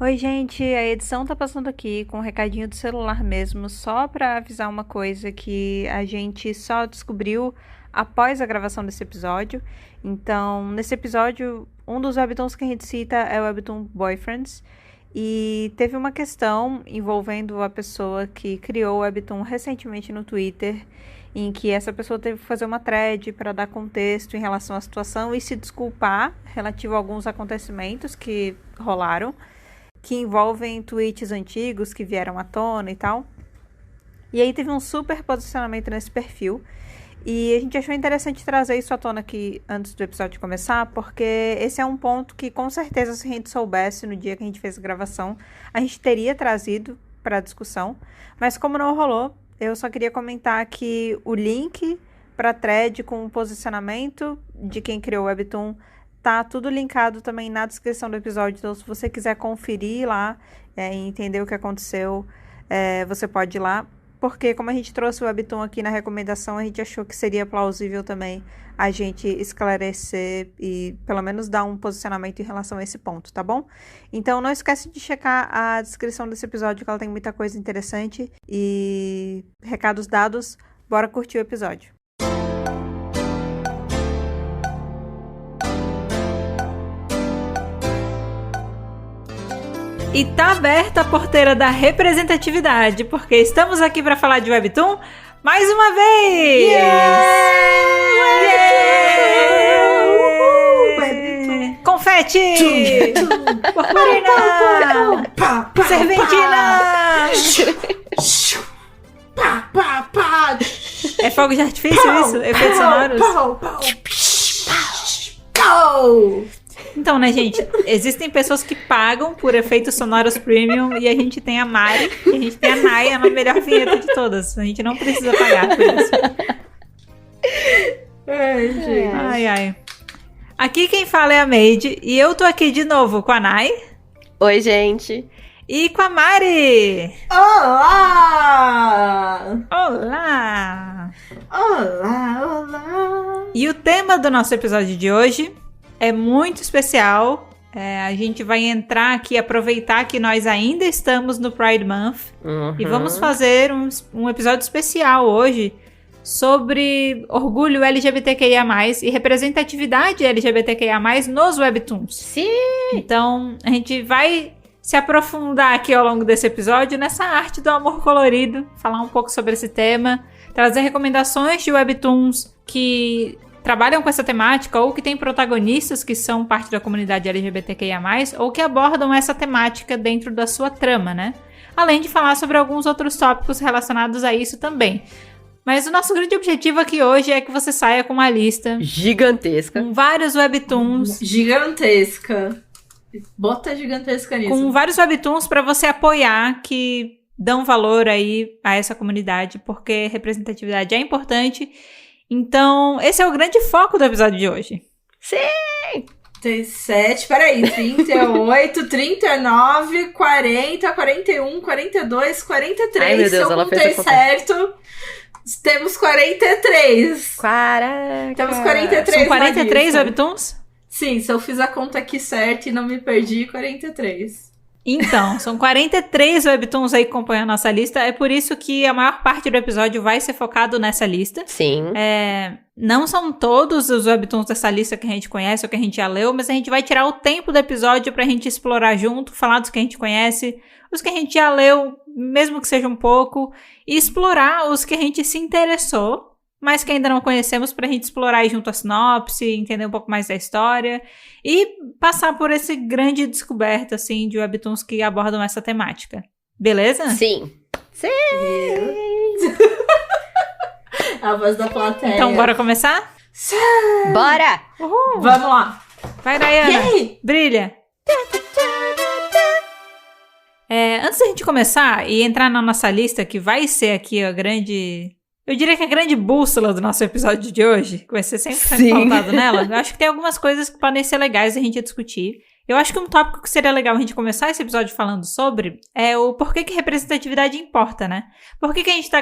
Oi, gente, a edição tá passando aqui com um recadinho do celular mesmo, só pra avisar uma coisa que a gente só descobriu após a gravação desse episódio. Então, nesse episódio, um dos webtoons que a gente cita é o webtoon Boyfriends, e teve uma questão envolvendo a pessoa que criou o webtoon recentemente no Twitter, em que essa pessoa teve que fazer uma thread para dar contexto em relação à situação e se desculpar relativo a alguns acontecimentos que rolaram, que envolvem tweets antigos que vieram à tona e tal. E aí teve um super posicionamento nesse perfil. E a gente achou interessante trazer isso à tona aqui antes do episódio começar, porque esse é um ponto que, com certeza, se a gente soubesse no dia que a gente fez a gravação, a gente teria trazido para a discussão. Mas como não rolou, eu só queria comentar que o link para a thread com o posicionamento de quem criou o webtoon tá tudo linkado também na descrição do episódio, então se você quiser conferir lá e entender o que aconteceu, você pode ir lá, porque como a gente trouxe o webtoon aqui na recomendação, a gente achou que seria plausível também a gente esclarecer e pelo menos dar um posicionamento em relação a esse ponto, tá bom? Então não esquece de checar a descrição desse episódio, que ela tem muita coisa interessante, e recados dados, bora curtir o episódio. E tá aberta a porteira da representatividade, porque estamos aqui para falar de webtoon mais uma vez! Yeah! Confete! Purpurina! Serventina! É fogo de artifício isso? Efeitos sonoros? Então, né, gente? Existem pessoas que pagam por efeitos sonoros premium, e a gente tem a Mari e a gente tem a Naya, a melhor vinheta de todas. A gente não precisa pagar por isso. Ai, gente. Ai. Aqui quem fala é a Made, e eu tô aqui de novo com a Nay. Oi, gente. E com a Mari. Olá! Olá! Olá! E o tema do nosso episódio de hoje é muito especial. A gente vai entrar aqui, aproveitar que nós ainda estamos no Pride Month, e vamos fazer um episódio especial hoje sobre orgulho LGBTQIA+, e representatividade LGBTQIA+, nos webtoons. Sim! Então, a gente vai se aprofundar aqui ao longo desse episódio nessa arte do amor colorido, falar um pouco sobre esse tema, trazer recomendações de webtoons que trabalham com essa temática, ou que têm protagonistas que são parte da comunidade LGBTQIA+, ou que abordam essa temática dentro da sua trama, né? Além de falar sobre alguns outros tópicos relacionados a isso também. Mas o nosso grande objetivo aqui hoje é que você saia com uma lista gigantesca, com vários webtoons. Gigantesca. Bota gigantesca nisso. Com vários webtoons para você apoiar, que dão valor aí a essa comunidade, porque representatividade é importante. Então, esse é o grande foco do episódio de hoje. Sim! 37, peraí, 38, 39, 40, 41, 42, 43. Ai, meu Deus, se eu ela contei fez a conta certo, temos 43. Caraca! Temos 43. São 43 webtoons? Sim, se eu fiz a conta aqui certa e não me perdi, 43. Então, são 43 webtoons aí que compõem a nossa lista. É por isso que a maior parte do episódio vai ser focado nessa lista. Sim. Não são todos os webtoons dessa lista que a gente conhece ou que a gente já leu, mas a gente vai tirar o tempo do episódio pra gente explorar junto, falar dos que a gente conhece, os que a gente já leu, mesmo que seja um pouco, e explorar os que a gente se interessou, mas que ainda não conhecemos, pra gente explorar aí junto a sinopse, entender um pouco mais da história e passar por esse grande descoberta, assim, de webtoons que abordam essa temática. Beleza? Sim. Sim! A voz da plateia. Então, bora começar? Sim! Bora! Uhul! Vamos lá. Vai, Dayana! Yay! Brilha! Antes da gente começar e entrar na nossa lista, que vai ser aqui a grande... Eu diria que a grande bússola do nosso episódio de hoje, que vai ser sempre pautado nela, eu acho que tem algumas coisas que podem ser legais a gente discutir. Eu acho que um tópico que seria legal a gente começar esse episódio falando sobre é o porquê que representatividade importa, né? Por que a gente tá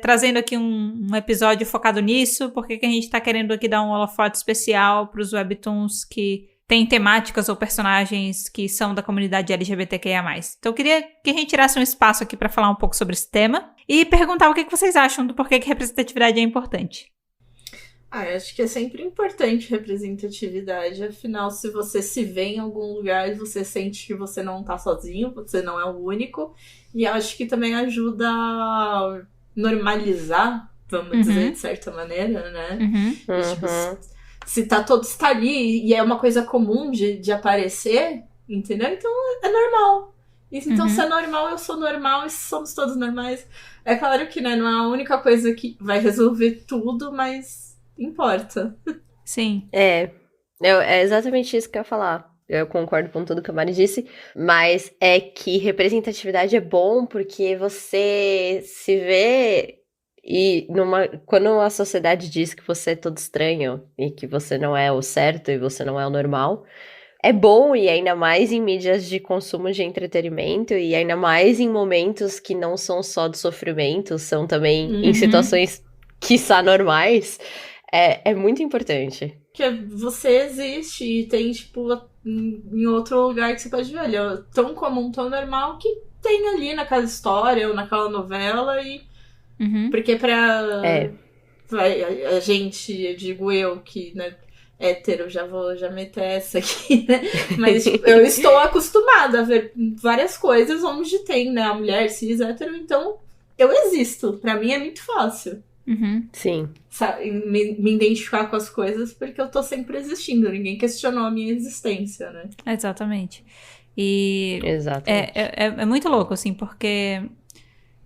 trazendo aqui um episódio focado nisso? Por que a gente tá querendo aqui dar um holofote especial pros webtoons que tem temáticas ou personagens que são da comunidade LGBTQIA+. Então eu queria que a gente tirasse um espaço aqui para falar um pouco sobre esse tema e perguntar o que vocês acham do porquê que representatividade é importante. Eu acho que é sempre importante representatividade. Afinal, se você se vê em algum lugar, você sente que você não tá sozinho, você não é o único. E acho que também ajuda a normalizar, vamos dizer, de certa maneira, né? E, tipo, se todos tá ali e é uma coisa comum de aparecer, entendeu? Então é normal. Então se é normal, eu sou normal e somos todos normais. É claro que, né, não é a única coisa que vai resolver tudo, mas importa. Sim. É exatamente isso que eu ia falar. Eu concordo com tudo que a Mari disse, mas é que representatividade é bom porque você se vê e quando a sociedade diz que você é todo estranho e que você não é o certo e você não é o normal, é bom, e ainda mais em mídias de consumo de entretenimento e ainda mais em momentos que não são só de sofrimento, são também em situações quiçá normais, é muito importante. Que você existe e tem, tipo, em outro lugar que você pode ver. Ele é tão comum, tão normal que tem ali naquela história ou naquela novela e... Porque a gente, eu digo eu, que, né, hétero, já meter essa aqui, né? Mas tipo, eu estou acostumada a ver várias coisas onde tem, né, a mulher cis, hétero, então eu existo. Pra mim é muito fácil. Sim. Sabe, me identificar com as coisas porque eu tô sempre existindo. Ninguém questionou a minha existência, né? Exatamente. E Exatamente. É muito louco, assim, porque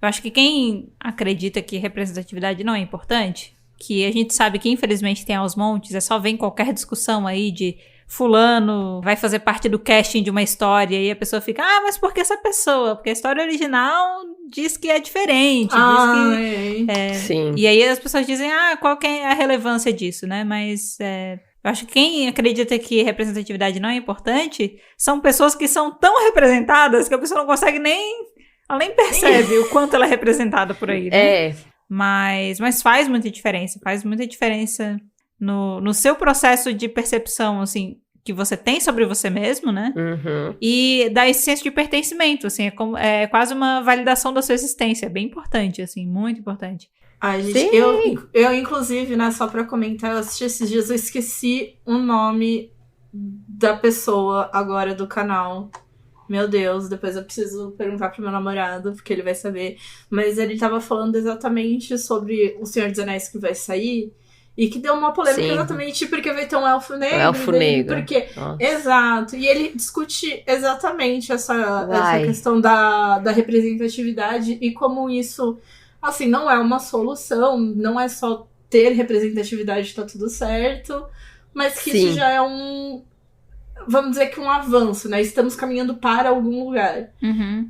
eu acho que quem acredita que representatividade não é importante, que a gente sabe que infelizmente tem aos montes, é só ver em qualquer discussão aí de fulano vai fazer parte do casting de uma história e a pessoa fica, mas por que essa pessoa? Porque a história original diz que é diferente. Sim. E aí as pessoas dizem, qual que é a relevância disso, né? Mas eu acho que quem acredita que representatividade não é importante são pessoas que são tão representadas que a pessoa não consegue ela nem percebe o quanto ela é representada por aí, né? Mas faz muita diferença no seu processo de percepção, assim, que você tem sobre você mesmo, né? E da senso de pertencimento, assim, é quase uma validação da sua existência, é bem importante, assim, muito importante. Gente, eu inclusive, né, só pra comentar, eu assisti esses dias, eu esqueci o nome da pessoa agora do canal. Meu Deus, depois eu preciso perguntar pro meu namorado, porque ele vai saber. Mas ele tava falando exatamente sobre O Senhor dos Anéis que vai sair, e que deu uma polêmica exatamente porque vai ter um elfo negro. Elfo negro. Porque, exato. E ele discute exatamente essa questão da representatividade e como isso, assim, não é uma solução, não é só ter representatividade tá tudo certo, mas que isso já é vamos dizer que um avanço, né? Estamos caminhando para algum lugar.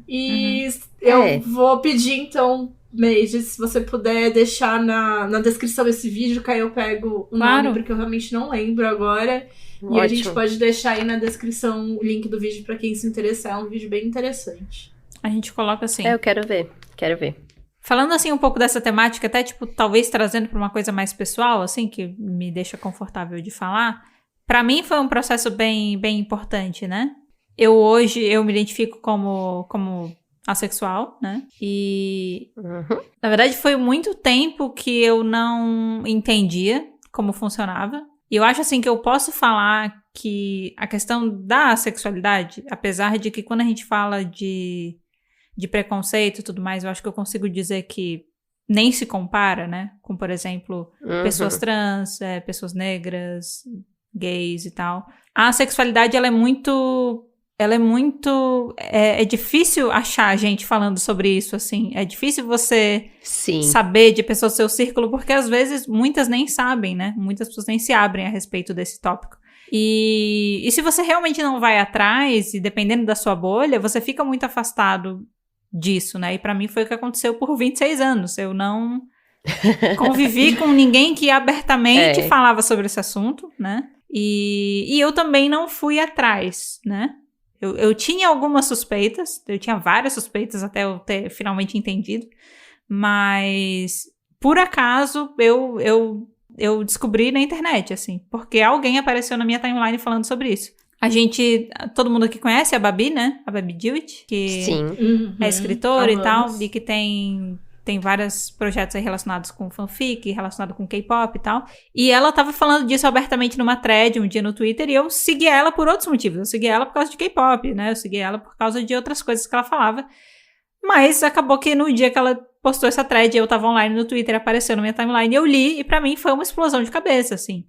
E eu vou pedir, então, Meiji, se você puder deixar na descrição esse vídeo, que aí eu pego o nome, porque eu realmente não lembro agora. E a gente pode deixar aí na descrição o link do vídeo pra quem se interessar. É um vídeo bem interessante. A gente coloca assim. Eu quero ver. Falando assim um pouco dessa temática, até tipo, talvez trazendo pra uma coisa mais pessoal, assim, que me deixa confortável de falar. Pra mim foi um processo bem, bem importante, né? Hoje eu me identifico como assexual, né? E na verdade foi muito tempo que eu não entendia como funcionava. E eu acho assim que eu posso falar que a questão da sexualidade, apesar de que quando a gente fala de preconceito e tudo mais, eu acho que eu consigo dizer que nem se compara, né? Com, por exemplo, pessoas trans, pessoas negras, gays e tal. A sexualidade, ela é muito... É difícil achar gente falando sobre isso, assim. É difícil você saber de pessoas do seu círculo, porque às vezes muitas nem sabem, né? Muitas pessoas nem se abrem a respeito desse tópico. E se você realmente não vai atrás, e dependendo da sua bolha, você fica muito afastado disso, né? E pra mim foi o que aconteceu por 26 anos. Eu não convivi com ninguém que abertamente falava sobre esse assunto, né? E eu também não fui atrás, né? Eu tinha algumas suspeitas, eu tinha várias suspeitas até eu ter finalmente entendido, mas por acaso eu descobri na internet, assim, porque alguém apareceu na minha timeline falando sobre isso. Todo mundo aqui conhece a Babi, né? A Babi Dewitt, que Sim. é escritora Amamos. e tal, e que tem vários projetos aí relacionados com fanfic, relacionado com K-pop e tal. E ela tava falando disso abertamente numa thread um dia no Twitter, e eu segui ela por outros motivos. Eu segui ela por causa de K-pop, né? Eu segui ela por causa de outras coisas que ela falava. Mas acabou que no dia que ela postou essa thread, eu tava online no Twitter, apareceu na minha timeline, eu li, e pra mim foi uma explosão de cabeça, assim.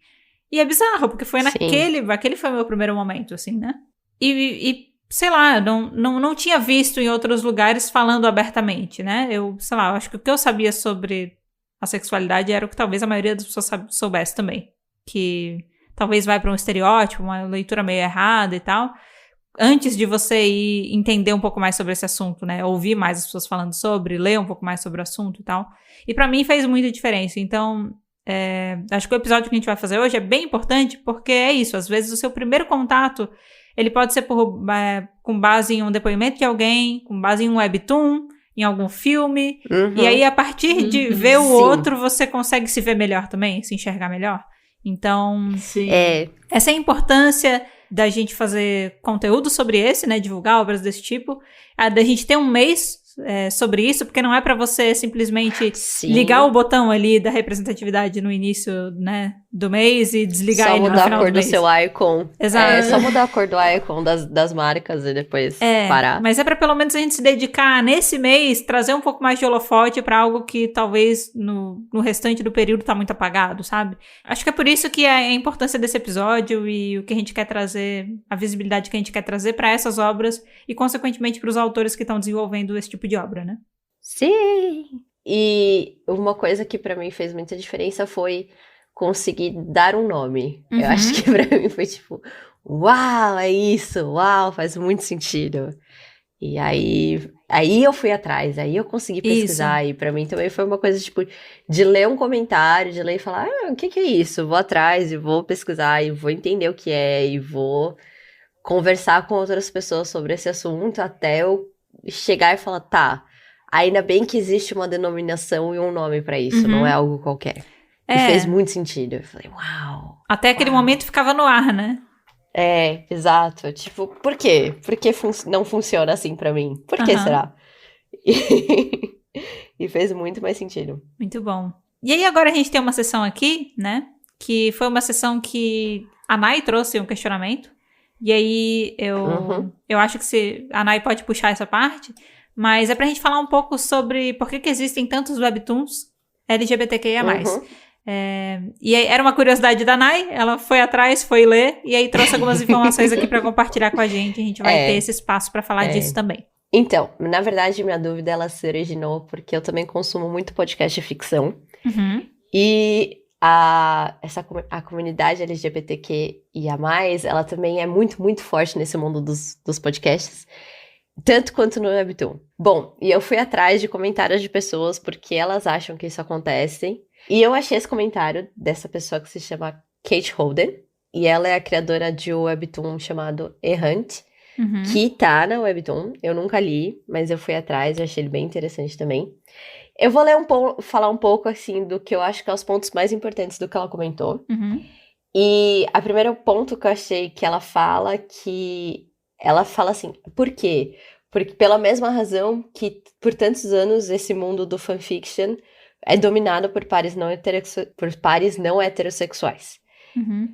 E é bizarro, porque foi aquele foi o meu primeiro momento, assim, né? E sei lá, não tinha visto em outros lugares falando abertamente, né? Eu acho que o que eu sabia sobre a sexualidade era o que talvez a maioria das pessoas soubesse também. Que talvez vai pra um estereótipo, uma leitura meio errada e tal. Antes de você ir entender um pouco mais sobre esse assunto, né? Ouvir mais as pessoas falando sobre, ler um pouco mais sobre o assunto e tal. E pra mim fez muita diferença. Então, acho que o episódio que a gente vai fazer hoje é bem importante, porque é isso. Às vezes o seu primeiro contato, ele pode ser com base em um depoimento de alguém, com base em um webtoon, em algum filme. E aí, a partir de ver o outro, você consegue se ver melhor também, se enxergar melhor. Então, essa é a importância da gente fazer conteúdo sobre esse, né, divulgar obras desse tipo, da gente ter um mês sobre isso, porque não é pra você simplesmente ligar o botão ali da representatividade no início, né, do mês e desligar ele no final do mês. Só mudar a cor do seu icon. Exato. Só mudar a cor do icon das marcas e depois parar. Mas é pra pelo menos a gente se dedicar nesse mês, trazer um pouco mais de holofote pra algo que talvez no restante do período tá muito apagado, sabe? Acho que é por isso que é a importância desse episódio e o que a gente quer trazer, a visibilidade que a gente quer trazer pra essas obras e, consequentemente, pros autores que estão desenvolvendo esse tipo de obra, né? Sim! E uma coisa que pra mim fez muita diferença foi conseguir dar um nome. Eu acho que pra mim foi tipo, uau, é isso, uau, faz muito sentido. E aí eu fui atrás, aí eu consegui pesquisar, e pra mim também foi uma coisa, tipo, de ler um comentário, de ler e falar, o que é isso? Vou atrás, e vou pesquisar, e vou entender o que é, e vou conversar com outras pessoas sobre esse assunto, até eu chegar e falar, tá, ainda bem que existe uma denominação e um nome pra isso, não é algo qualquer. E fez muito sentido. Eu falei, uau. Até aquele momento ficava no ar, né? Exato. Tipo, por quê? Por que não funciona assim pra mim? Por que será? E fez muito mais sentido. Muito bom. E aí agora a gente tem uma sessão aqui, né? Que foi uma sessão que a Nai trouxe um questionamento. E aí eu acho que a Nai pode puxar essa parte. Mas é pra gente falar um pouco sobre por que existem tantos webtoons LGBTQIA+. E aí, era uma curiosidade da Nai, ela foi atrás, foi ler, e aí trouxe algumas informações aqui pra compartilhar com a gente gente vai ter esse espaço pra falar disso também. Então, na verdade, minha dúvida, ela se originou porque eu também consumo muito podcast de ficção, e a comunidade LGBTQIA+, ela também é muito, muito forte nesse mundo dos podcasts, tanto quanto no Webtoon. Bom, e eu fui atrás de comentários de pessoas porque elas acham que isso acontece. E eu achei esse comentário dessa pessoa que se chama Kate Holden. E ela é a criadora de um Webtoon chamado Errante, que tá na Webtoon. Eu nunca li, mas eu fui atrás e achei ele bem interessante também. Eu vou falar um pouco, assim, do que eu acho que é os pontos mais importantes do que ela comentou. E o primeiro ponto que eu achei que ela fala assim, por quê? Porque pela mesma razão que por tantos anos esse mundo do fanfiction é dominado por pares não heterossexuais.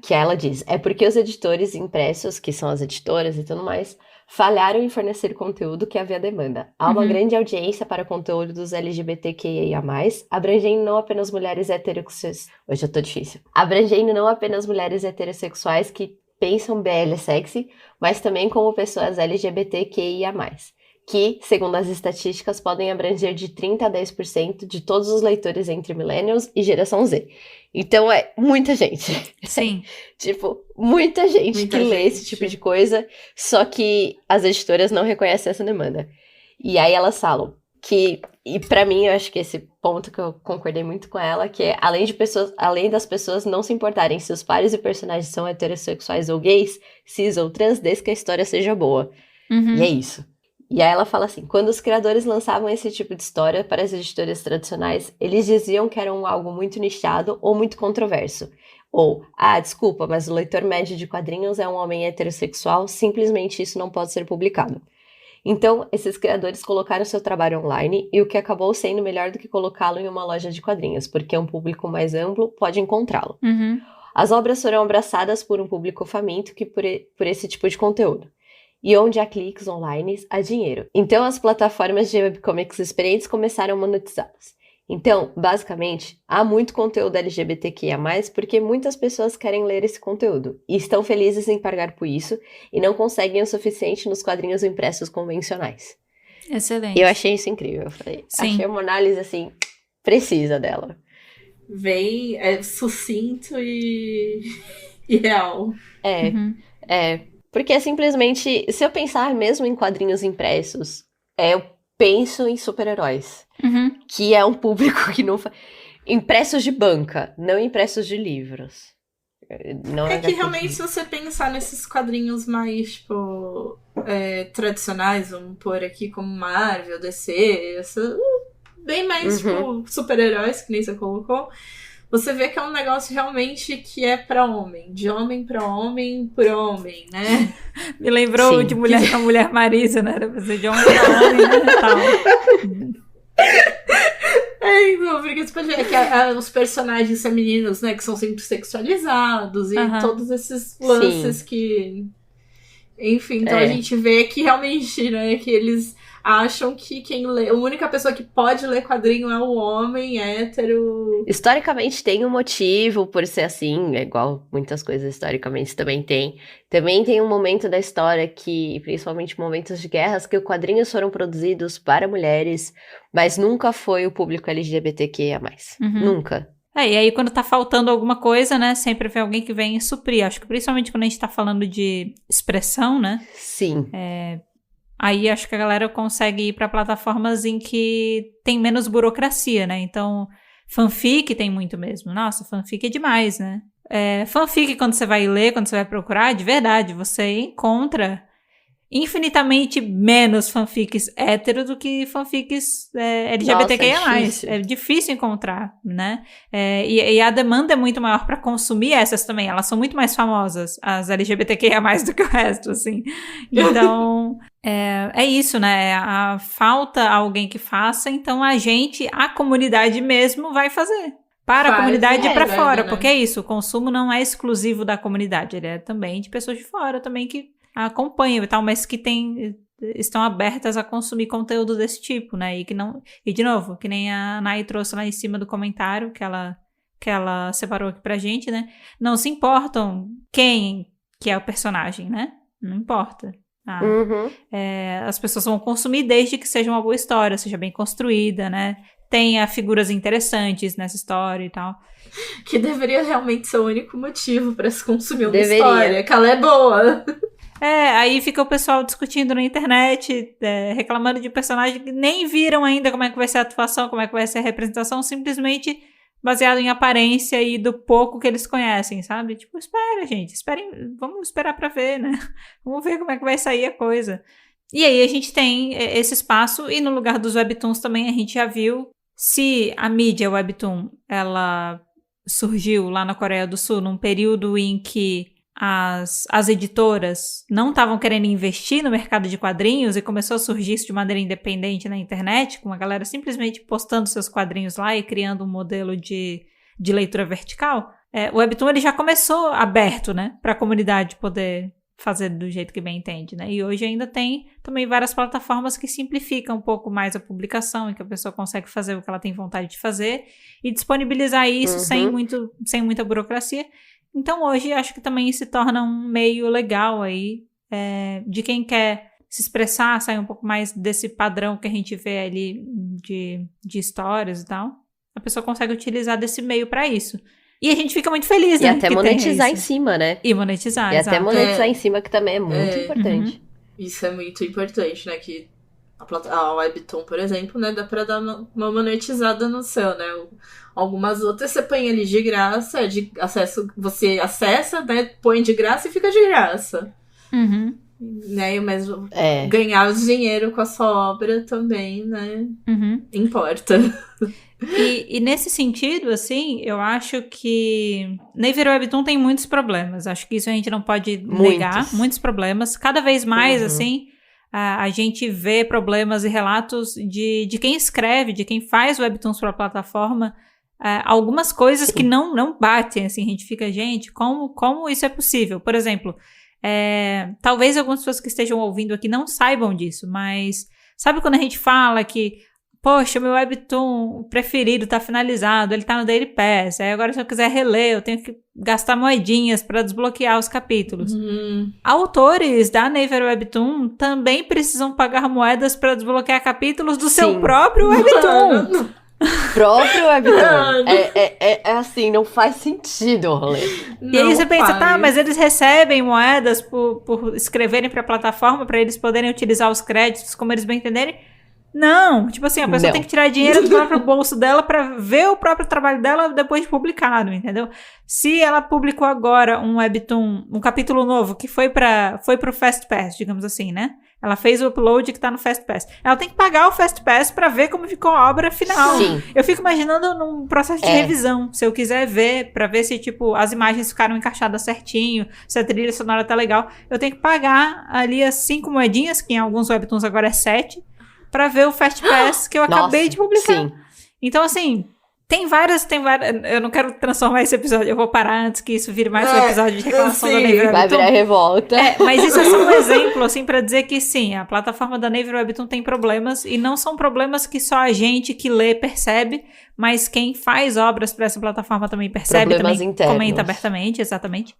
Que ela diz, é porque os editores impressos, que são as editoras e tudo mais, falharam em fornecer conteúdo que havia demanda. Há uma grande audiência para conteúdo dos LGBTQIA+, abrangendo não apenas mulheres heterossexuais... Hoje eu tô difícil. Abrangendo não apenas mulheres heterossexuais que pensam BL sexy, mas também como pessoas LGBTQIA+, que, segundo as estatísticas, podem abranger de 30% a 10% de todos os leitores entre millennials e geração Z. Então é muita gente. Sim. Tipo, muita gente que lê esse tipo de coisa, só que as editoras não reconhecem essa demanda. E aí elas falam que, e pra mim eu acho que esse ponto que eu concordei muito com ela, que é além das pessoas não se importarem se os pares e personagens são heterossexuais ou gays, cis ou trans, desde que a história seja boa. E é isso. E aí ela fala assim, quando os criadores lançavam esse tipo de história para as editoras tradicionais, eles diziam que era algo muito nichado ou muito controverso. Ou, desculpa, mas o leitor médio de quadrinhos é um homem heterossexual, simplesmente isso não pode ser publicado. Então, esses criadores colocaram seu trabalho online e o que acabou sendo melhor do que colocá-lo em uma loja de quadrinhos, porque um público mais amplo pode encontrá-lo. Uhum. As obras foram abraçadas por um público faminto por esse tipo de conteúdo. E onde há cliques online, há dinheiro. Então, as plataformas de webcomics experientes começaram a monetizá-las. Então, basicamente, há muito conteúdo LGBTQIA+, porque muitas pessoas querem ler esse conteúdo e estão felizes em pagar por isso e não conseguem o suficiente nos quadrinhos impressos convencionais. Excelente. E eu achei isso incrível. Achei uma análise, assim, precisa dela. Bem sucinto e real. Porque é simplesmente, se eu pensar mesmo em quadrinhos impressos, eu penso em super-heróis. Uhum. Que é um público que não faz... Impressos de banca, não impressos de livros. Não que realmente, se você pensar nesses quadrinhos mais, tipo, tradicionais, vamos pôr aqui como Marvel, DC, bem mais, tipo, super-heróis, que nem você colocou, você vê que é um negócio realmente que é pra homem. De homem pra homem, por homem, né? Me lembrou de Mulher com a Mulher Marisa, né? Deve ser de homem pra homem, né? Porque você pode ver que os personagens femininos, né? Que são sempre sexualizados e todos esses lances que... Enfim, então a gente vê que realmente, né? Que eles acham que quem lê... A única pessoa que pode ler quadrinho é o homem hétero. Historicamente tem um motivo por ser assim, igual muitas coisas historicamente também tem. Também tem um momento da história que, principalmente momentos de guerras, que os quadrinhos foram produzidos para mulheres, mas nunca foi o público LGBTQIA+. Nunca. E aí quando tá faltando alguma coisa, né, sempre vem alguém que vem suprir. Acho que principalmente quando a gente tá falando de expressão, né? Sim. Aí acho que a galera consegue ir pra plataformas em que tem menos burocracia, né? Então, fanfic tem muito mesmo. Nossa, fanfic é demais, né? Fanfic, quando você vai ler, quando você vai procurar, de verdade, você encontra infinitamente menos fanfics hétero do que fanfics LGBTQIA+. Nossa, é difícil encontrar, né? E a demanda é muito maior para consumir essas também. Elas são muito mais famosas, as LGBTQIA+, do que o resto, assim. Então, é isso, né? Falta alguém que faça, então a comunidade mesmo vai fazer. Para a comunidade e para fora, né? Porque é isso, o consumo não é exclusivo da comunidade, ele é também de pessoas de fora também que acompanham e tal, mas que estão abertas a consumir conteúdo desse tipo, né? E de novo, que nem a Nai trouxe lá em cima do comentário que ela separou aqui pra gente, né? Não se importam quem que é o personagem, né? Não importa. As pessoas vão consumir desde que seja uma boa história, seja bem construída, né? Tenha figuras interessantes nessa história e tal. Que deveria realmente ser o único motivo pra se consumir uma história, que ela é boa. Aí fica o pessoal discutindo na internet, reclamando de personagens que nem viram ainda como é que vai ser a atuação, como é que vai ser a representação, simplesmente baseado em aparência e do pouco que eles conhecem, sabe? Tipo, espera, gente, vamos esperar pra ver, né? Vamos ver como é que vai sair a coisa. E aí a gente tem esse espaço, e no lugar dos webtoons também a gente já viu, se a mídia webtoon, ela surgiu lá na Coreia do Sul num período em que as editoras não estavam querendo investir no mercado de quadrinhos e começou a surgir isso de maneira independente na internet, com a galera simplesmente postando seus quadrinhos lá e criando um modelo de leitura vertical, o Webtoon ele já começou aberto, né, para a comunidade poder fazer do jeito que bem entende, né? E hoje ainda tem também várias plataformas que simplificam um pouco mais a publicação e que a pessoa consegue fazer o que ela tem vontade de fazer e disponibilizar isso sem muita burocracia. Então hoje acho que também se torna um meio legal aí de quem quer se expressar, sair um pouco mais desse padrão que a gente vê ali de histórias e tal. A pessoa consegue utilizar desse meio para isso. E a gente fica muito feliz, né? E até monetizar em cima, né? E monetizar, exato. E até monetizar em cima, que também é muito importante. Isso é muito importante, né? Que a Webtoon, por exemplo, né? Dá pra dar uma monetizada no seu, né? Algumas outras você põe ali de graça, de acesso, você acessa, né? Põe de graça e fica de graça. né? Mas ganhar o dinheiro com a sua obra também, né? Importa. E nesse sentido, assim, eu acho que Naver Webtoon tem muitos problemas. Acho que isso a gente não pode negar. Muitos problemas. Cada vez mais, assim, a gente vê problemas e relatos de quem escreve, de quem faz webtoons para a plataforma. Algumas coisas que não batem, assim. A gente fica, gente, como isso é possível? Por exemplo, talvez algumas pessoas que estejam ouvindo aqui não saibam disso, mas sabe quando a gente fala que poxa, meu webtoon preferido tá finalizado, ele tá no Daily Pass. Aí agora se eu quiser reler, eu tenho que gastar moedinhas para desbloquear os capítulos. Autores da Naver Webtoon também precisam pagar moedas para desbloquear capítulos do seu próprio webtoon. Próprio webtoon. É assim, não faz sentido o rolê. E aí você pensa, tá, mas eles recebem moedas por escreverem pra plataforma, para eles poderem utilizar os créditos como eles bem entenderem? Não, tipo assim, a pessoa tem que tirar dinheiro do próprio bolso dela pra ver o próprio trabalho dela depois de publicado, entendeu? Se ela publicou agora um webtoon, um capítulo novo que foi pro Fast Pass, digamos assim, né? Ela fez o upload que tá no Fast Pass. Ela tem que pagar o Fast Pass pra ver como ficou a obra final. Sim. Eu fico imaginando num processo de revisão. Se eu quiser ver, pra ver se, tipo, as imagens ficaram encaixadas certinho, se a trilha sonora tá legal, eu tenho que pagar ali as 5 moedinhas, que em alguns webtoons agora é 7, pra ver o Fast Pass que eu acabei de publicar. Sim. Então, assim, tem várias... Eu não quero transformar esse episódio, eu vou parar antes que isso vire mais um episódio de reclamação da Naver Webtoon. Vai virar revolta. Mas isso é só um exemplo, assim, pra dizer que sim, a plataforma da Naver Webtoon tem problemas, e não são problemas que só a gente que lê percebe, mas quem faz obras pra essa plataforma também percebe, problemas também internos. Comenta abertamente, exatamente.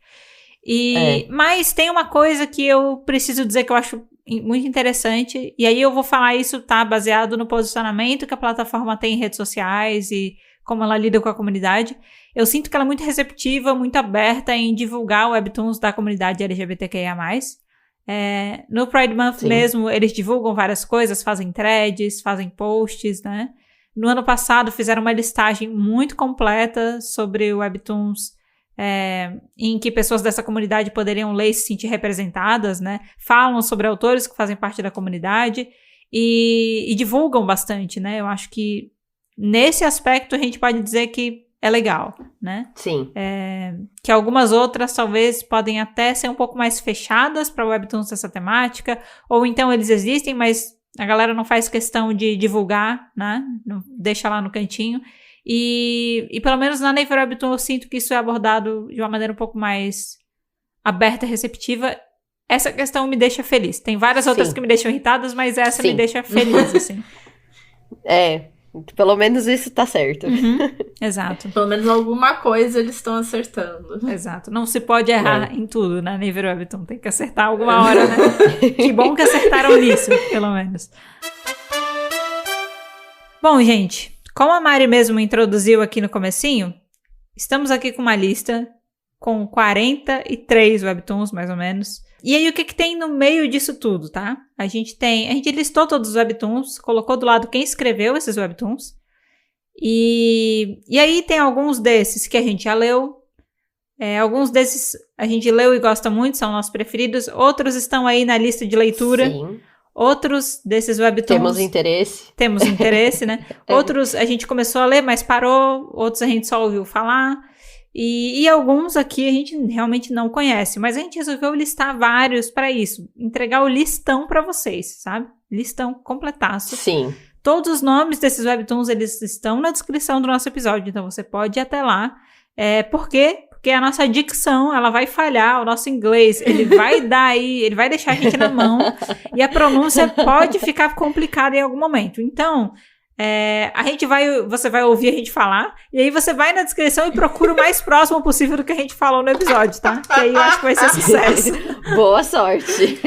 Mas tem uma coisa que eu preciso dizer que eu acho muito interessante, e aí eu vou falar isso, tá, baseado no posicionamento que a plataforma tem em redes sociais e como ela lida com a comunidade. Eu sinto que ela é muito receptiva, muito aberta em divulgar webtoons da comunidade LGBTQIA+. No Pride Month mesmo, eles divulgam várias coisas, fazem threads, fazem posts, né? No ano passado fizeram uma listagem muito completa sobre webtoons em que pessoas dessa comunidade poderiam ler e se sentir representadas, né? Falam sobre autores que fazem parte da comunidade e divulgam bastante, né? Eu acho que nesse aspecto a gente pode dizer que é legal, né? Sim. Que algumas outras talvez podem até ser um pouco mais fechadas para webtoons dessa temática, ou então eles existem, mas a galera não faz questão de divulgar, né? Deixa lá no cantinho. E pelo menos na Naver Webtoon eu sinto que isso é abordado de uma maneira um pouco mais aberta e receptiva. Essa questão me deixa feliz. Tem várias outras que me deixam irritadas, mas essa me deixa feliz, assim. Pelo menos isso tá certo. Exato. Pelo menos alguma coisa eles estão acertando. Exato. Não se pode errar em tudo na Naver Webtoon. Tem que acertar alguma hora, né? Que bom que acertaram nisso, pelo menos. Bom, gente, como a Mari mesmo introduziu aqui no comecinho, estamos aqui com uma lista com 43 webtoons, mais ou menos. E aí, o que tem no meio disso tudo, tá? A gente listou todos os webtoons, colocou do lado quem escreveu esses webtoons. E aí tem alguns desses que a gente já leu. Alguns desses a gente leu e gosta muito, são nossos preferidos. Outros estão aí na lista de leitura. Sim. Outros desses webtoons... Temos interesse, né? Outros a gente começou a ler, mas parou. Outros a gente só ouviu falar. E alguns aqui a gente realmente não conhece. Mas a gente resolveu listar vários para isso. Entregar o listão para vocês, sabe? Listão completaço. Sim. Todos os nomes desses webtoons, eles estão na descrição do nosso episódio. Então você pode ir até lá. Por quê? Porque a nossa dicção, ela vai falhar, o nosso inglês, ele vai deixar a gente na mão, e a pronúncia pode ficar complicada em algum momento. Então, você vai ouvir a gente falar, e aí você vai na descrição e procura o mais próximo possível do que a gente falou no episódio, tá? Que aí eu acho que vai ser sucesso. Boa sorte.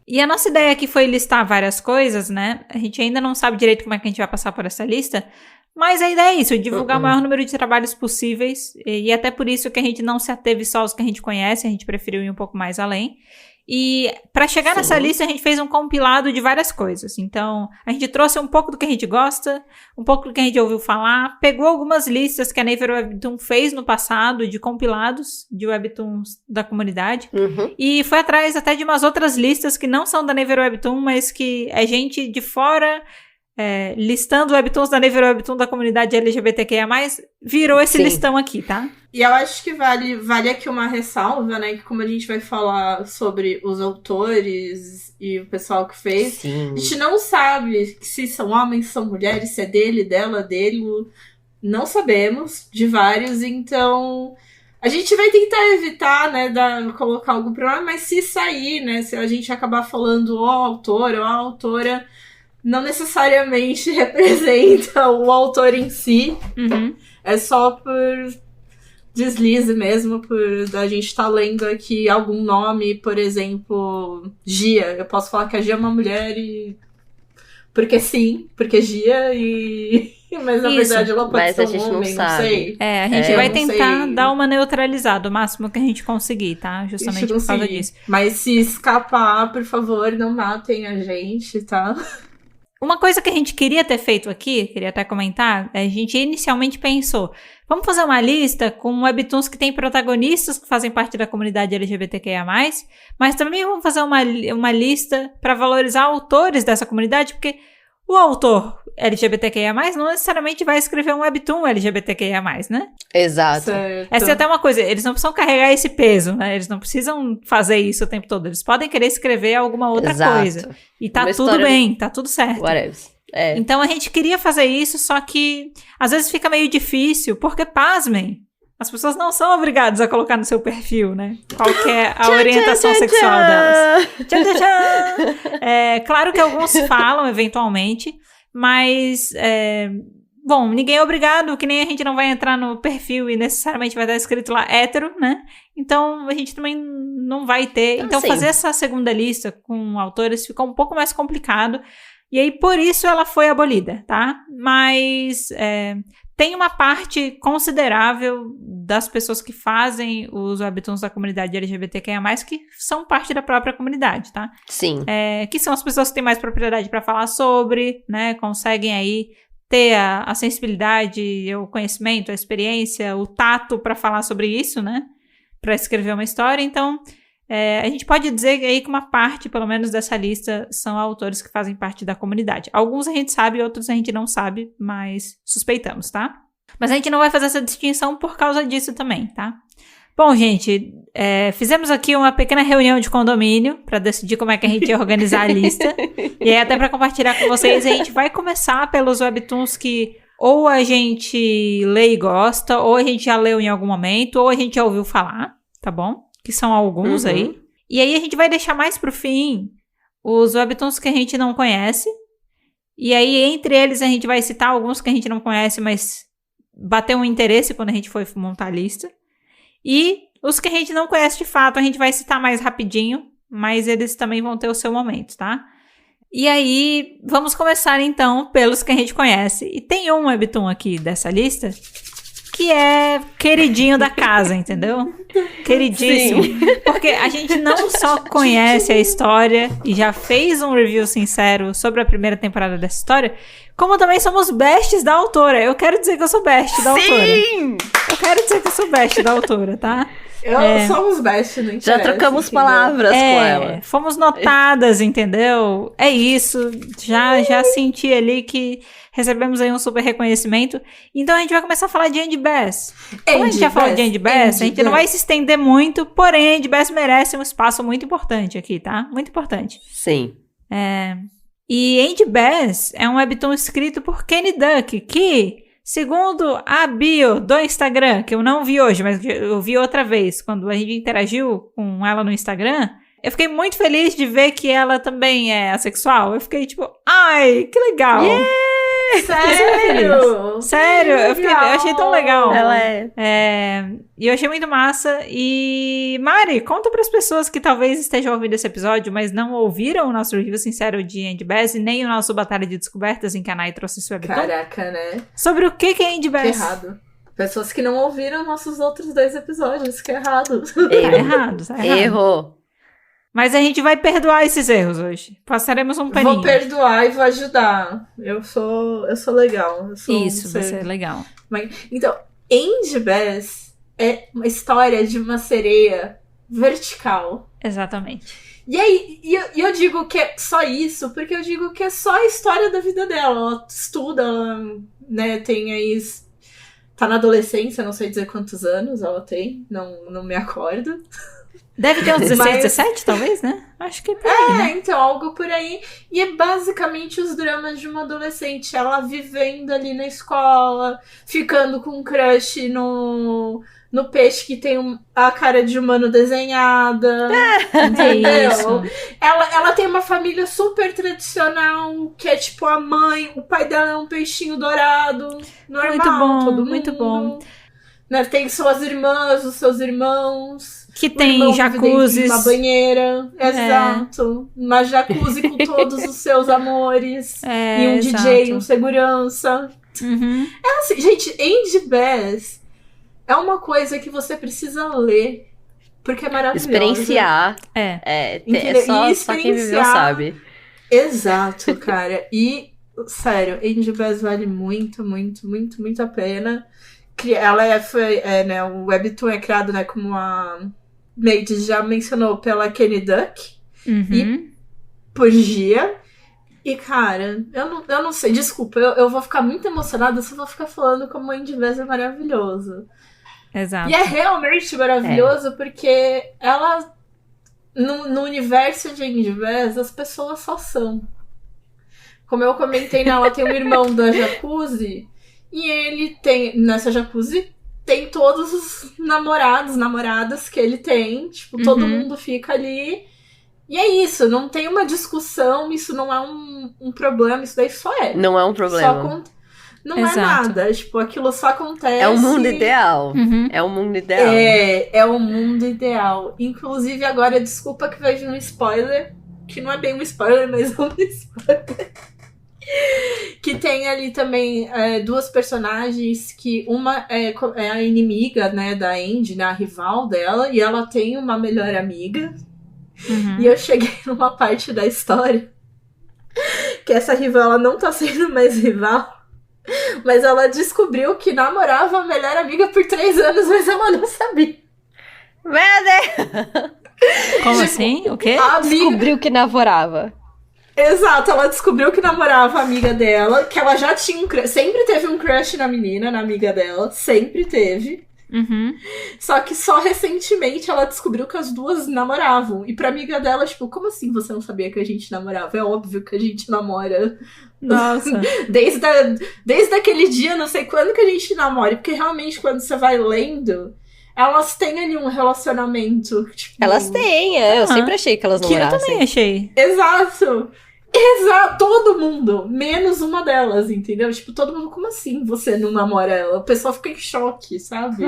E a nossa ideia aqui foi listar várias coisas, né? A gente ainda não sabe direito como é que a gente vai passar por essa lista, mas a ideia é isso, divulgar o maior número de trabalhos possíveis, e até por isso que a gente não se ateve só aos que a gente conhece, a gente preferiu ir um pouco mais além. E para chegar nessa lista, a gente fez um compilado de várias coisas. Então, a gente trouxe um pouco do que a gente gosta, um pouco do que a gente ouviu falar, pegou algumas listas que a Naver Webtoon fez no passado, de compilados de webtoons da comunidade, e foi atrás até de umas outras listas que não são da Naver Webtoon, mas que é gente de fora... listando webtoons da Naver Webtoon da comunidade LGBTQIA+, virou esse listão aqui, tá? E eu acho que vale aqui uma ressalva, né? Que como a gente vai falar sobre os autores e o pessoal que fez, a gente não sabe se são homens, se são mulheres, se é dele, dela, dele. Não sabemos de vários, então... A gente vai tentar evitar, né, colocar algum problema, mas se sair, né? Se a gente acabar falando o autor ou a autora... não necessariamente representa o autor em si. É só por deslize mesmo, por a gente estar lendo aqui algum nome, por exemplo, Gia. Eu posso falar que a Gia é uma mulher e... porque sim, porque Gia e... mas na verdade ela pode ser um homem, não sei. A gente vai tentar dar uma neutralizada, o máximo que a gente conseguir, tá? Justamente por causa disso. Mas se escapar, por favor, não matem a gente, tá? Uma coisa que a gente queria ter feito aqui, queria até comentar, a gente inicialmente pensou, vamos fazer uma lista com webtoons que tem protagonistas que fazem parte da comunidade LGBTQIA+, mas também vamos fazer uma lista para valorizar autores dessa comunidade, porque o autor LGBTQIA+, não necessariamente vai escrever um webtoon LGBTQIA+, né? Exato. Certo. Essa é até uma coisa, eles não precisam carregar esse peso, né? Eles não precisam fazer isso o tempo todo. Eles podem querer escrever alguma outra coisa. E tá tudo bem, tá tudo certo. Whatever. Então a gente queria fazer isso, só que às vezes fica meio difícil, porque, pasmem, as pessoas não são obrigadas a colocar no seu perfil, né? Qual que é a orientação sexual delas. Tchan, tchan, tchan. Claro que alguns falam, eventualmente, mas... bom, ninguém é obrigado, que nem a gente não vai entrar no perfil e necessariamente vai estar escrito lá hétero, né? Então, a gente também não vai ter. Então, fazer essa segunda lista com autores ficou um pouco mais complicado. E aí, por isso, ela foi abolida, tá? Mas tem uma parte considerável das pessoas que fazem os webtoons da comunidade LGBTQIA+, que são parte da própria comunidade, tá? Sim. Que são as pessoas que têm mais propriedade para falar sobre, né? Conseguem aí ter a sensibilidade, o conhecimento, a experiência, o tato para falar sobre isso, né? Para escrever uma história. Então, a gente pode dizer aí que uma parte, pelo menos, dessa lista são autores que fazem parte da comunidade. Alguns a gente sabe, outros a gente não sabe, mas suspeitamos, tá? Mas a gente não vai fazer essa distinção por causa disso também, tá? Bom, gente, fizemos aqui uma pequena reunião de condomínio para decidir como é que a gente ia organizar a lista. E aí, até para compartilhar com vocês, a gente vai começar pelos webtoons que ou a gente lê e gosta, ou a gente já leu em algum momento, ou a gente já ouviu falar, tá bom? Que são alguns aí. E aí, a gente vai deixar mais pro fim os webtoons que a gente não conhece. E aí, entre eles, a gente vai citar alguns que a gente não conhece, mas bateu um interesse quando a gente foi montar a lista. E os que a gente não conhece de fato, a gente vai citar mais rapidinho, mas eles também vão ter o seu momento, tá? E aí, vamos começar então pelos que a gente conhece. E tem um webtoon aqui dessa lista que é queridinho da casa, entendeu? Queridíssimo. Sim. Porque a gente não só conhece a história e já fez um review sincero sobre a primeira temporada dessa história, como também somos bestes da autora. Eu quero dizer que eu sou best da autora. Sim! Eu quero dizer que eu sou best da autora, tá? Somos best, não interessa. Já trocamos palavras com ela. Fomos notadas, entendeu? É isso. Já senti ali que recebemos aí um super reconhecimento. Então a gente vai começar a falar de Andy Bass. Como a gente já falou de Andy Bass, a gente não vai se estender muito, porém Andy Bass merece um espaço muito importante aqui, tá? Muito importante. Sim. E Andy Bass é um webtoon escrito por Kenny Duck, que, segundo a bio do Instagram, que eu não vi hoje, mas eu vi outra vez, quando a gente interagiu com ela no Instagram, eu fiquei muito feliz de ver que ela também é assexual. Eu fiquei tipo, ai, que legal! Yeah! Sério? Sério, eu achei tão legal. Ela é. E eu achei muito massa. E, Mari, conta para as pessoas que talvez estejam ouvindo esse episódio, mas não ouviram o nosso review sincero de Andy Bass e nem o nosso Batalha de Descobertas em que a Nai trouxe esse webtoon. Caraca, né? Sobre o que é Andy Bass? Que errado. Pessoas que não ouviram nossos outros 2 episódios, que é errado. Tá errado. Errou. Mas a gente vai perdoar esses erros hoje. Passaremos um paninho. Vou perdoar e vou ajudar. Eu sou legal. Isso, você é legal. Então, Angel Bass é uma história de uma sereia vertical. Exatamente. E aí, eu digo que é só isso, porque eu digo que é só a história da vida dela. Ela estuda, ela, né, tem aí... Tá na adolescência, não sei dizer quantos anos ela tem, não me acordo. Deve ter uns 16, 17, talvez, né? Acho que é por aí, né? Então, algo por aí. E é basicamente os dramas de uma adolescente. Ela vivendo ali na escola, ficando com um crush no peixe que tem a cara de humano desenhada. Entendeu? Isso. Ela tem uma família super tradicional, que é tipo a mãe, o pai dela é um peixinho dourado. Normal, Muito bom, todo mundo. muito bom. Né? Tem suas irmãs, os seus irmãos. Que tem jacuzzis. Uma banheira, exato. Uma jacuzzi com todos os seus amores. E um exato. DJ, um segurança. Uhum. É assim, gente, Angel Bass é uma coisa que você precisa ler. Porque é maravilhosa. Experienciar. É só quem viveu sabe. Exato, cara. E, sério, Angel Bass vale muito, muito, muito, muito a pena. Ela né, o Webtoon é criado, né, como a Made já mencionou, pela Kenny Duck e por Gia. E, cara, eu não sei, desculpa, eu vou ficar muito emocionada se eu vou ficar falando como o Angel Bass é maravilhoso. Exato. E é realmente maravilhoso porque ela, no universo de Angel Bass, as pessoas só são. Como eu comentei, ela tem um irmão da Jacuzzi. E ele tem, nessa jacuzzi, tem todos os namoradas que ele tem. Tipo, todo mundo fica ali. E é isso, não tem uma discussão, isso não é um problema, isso daí só é. Não é um problema. Não é nada, tipo, aquilo só acontece. É um mundo ideal. É um mundo ideal. É um mundo ideal. Inclusive, agora, desculpa que vai vir um spoiler, que não é bem um spoiler, mas é um spoiler. Que tem ali também duas personagens que uma é a inimiga, né, da Andy, né, a rival dela, e ela tem uma melhor amiga. E eu cheguei numa parte da história que essa rival, ela não tá sendo mais rival, mas ela descobriu que namorava a melhor amiga por 3 anos, mas ela não sabia. Meu Deus! Como assim? O quê? Descobriu que namorava. Exato, ela descobriu que namorava a amiga dela, que ela já tinha sempre teve um crush na menina, na amiga dela, sempre teve. Só que só recentemente ela descobriu que as duas namoravam. E pra amiga dela, tipo, como assim você não sabia que a gente namorava? É óbvio que a gente namora. Nossa. Desde aquele dia, não sei quando que a gente namora. Porque realmente, quando você vai lendo, elas têm ali um relacionamento. Tipo... Elas têm, eu sempre achei que elas namorassem. Eu também achei. Exato, todo mundo, menos uma delas, entendeu? Tipo, todo mundo, como assim você não namora ela? O pessoal fica em choque, sabe?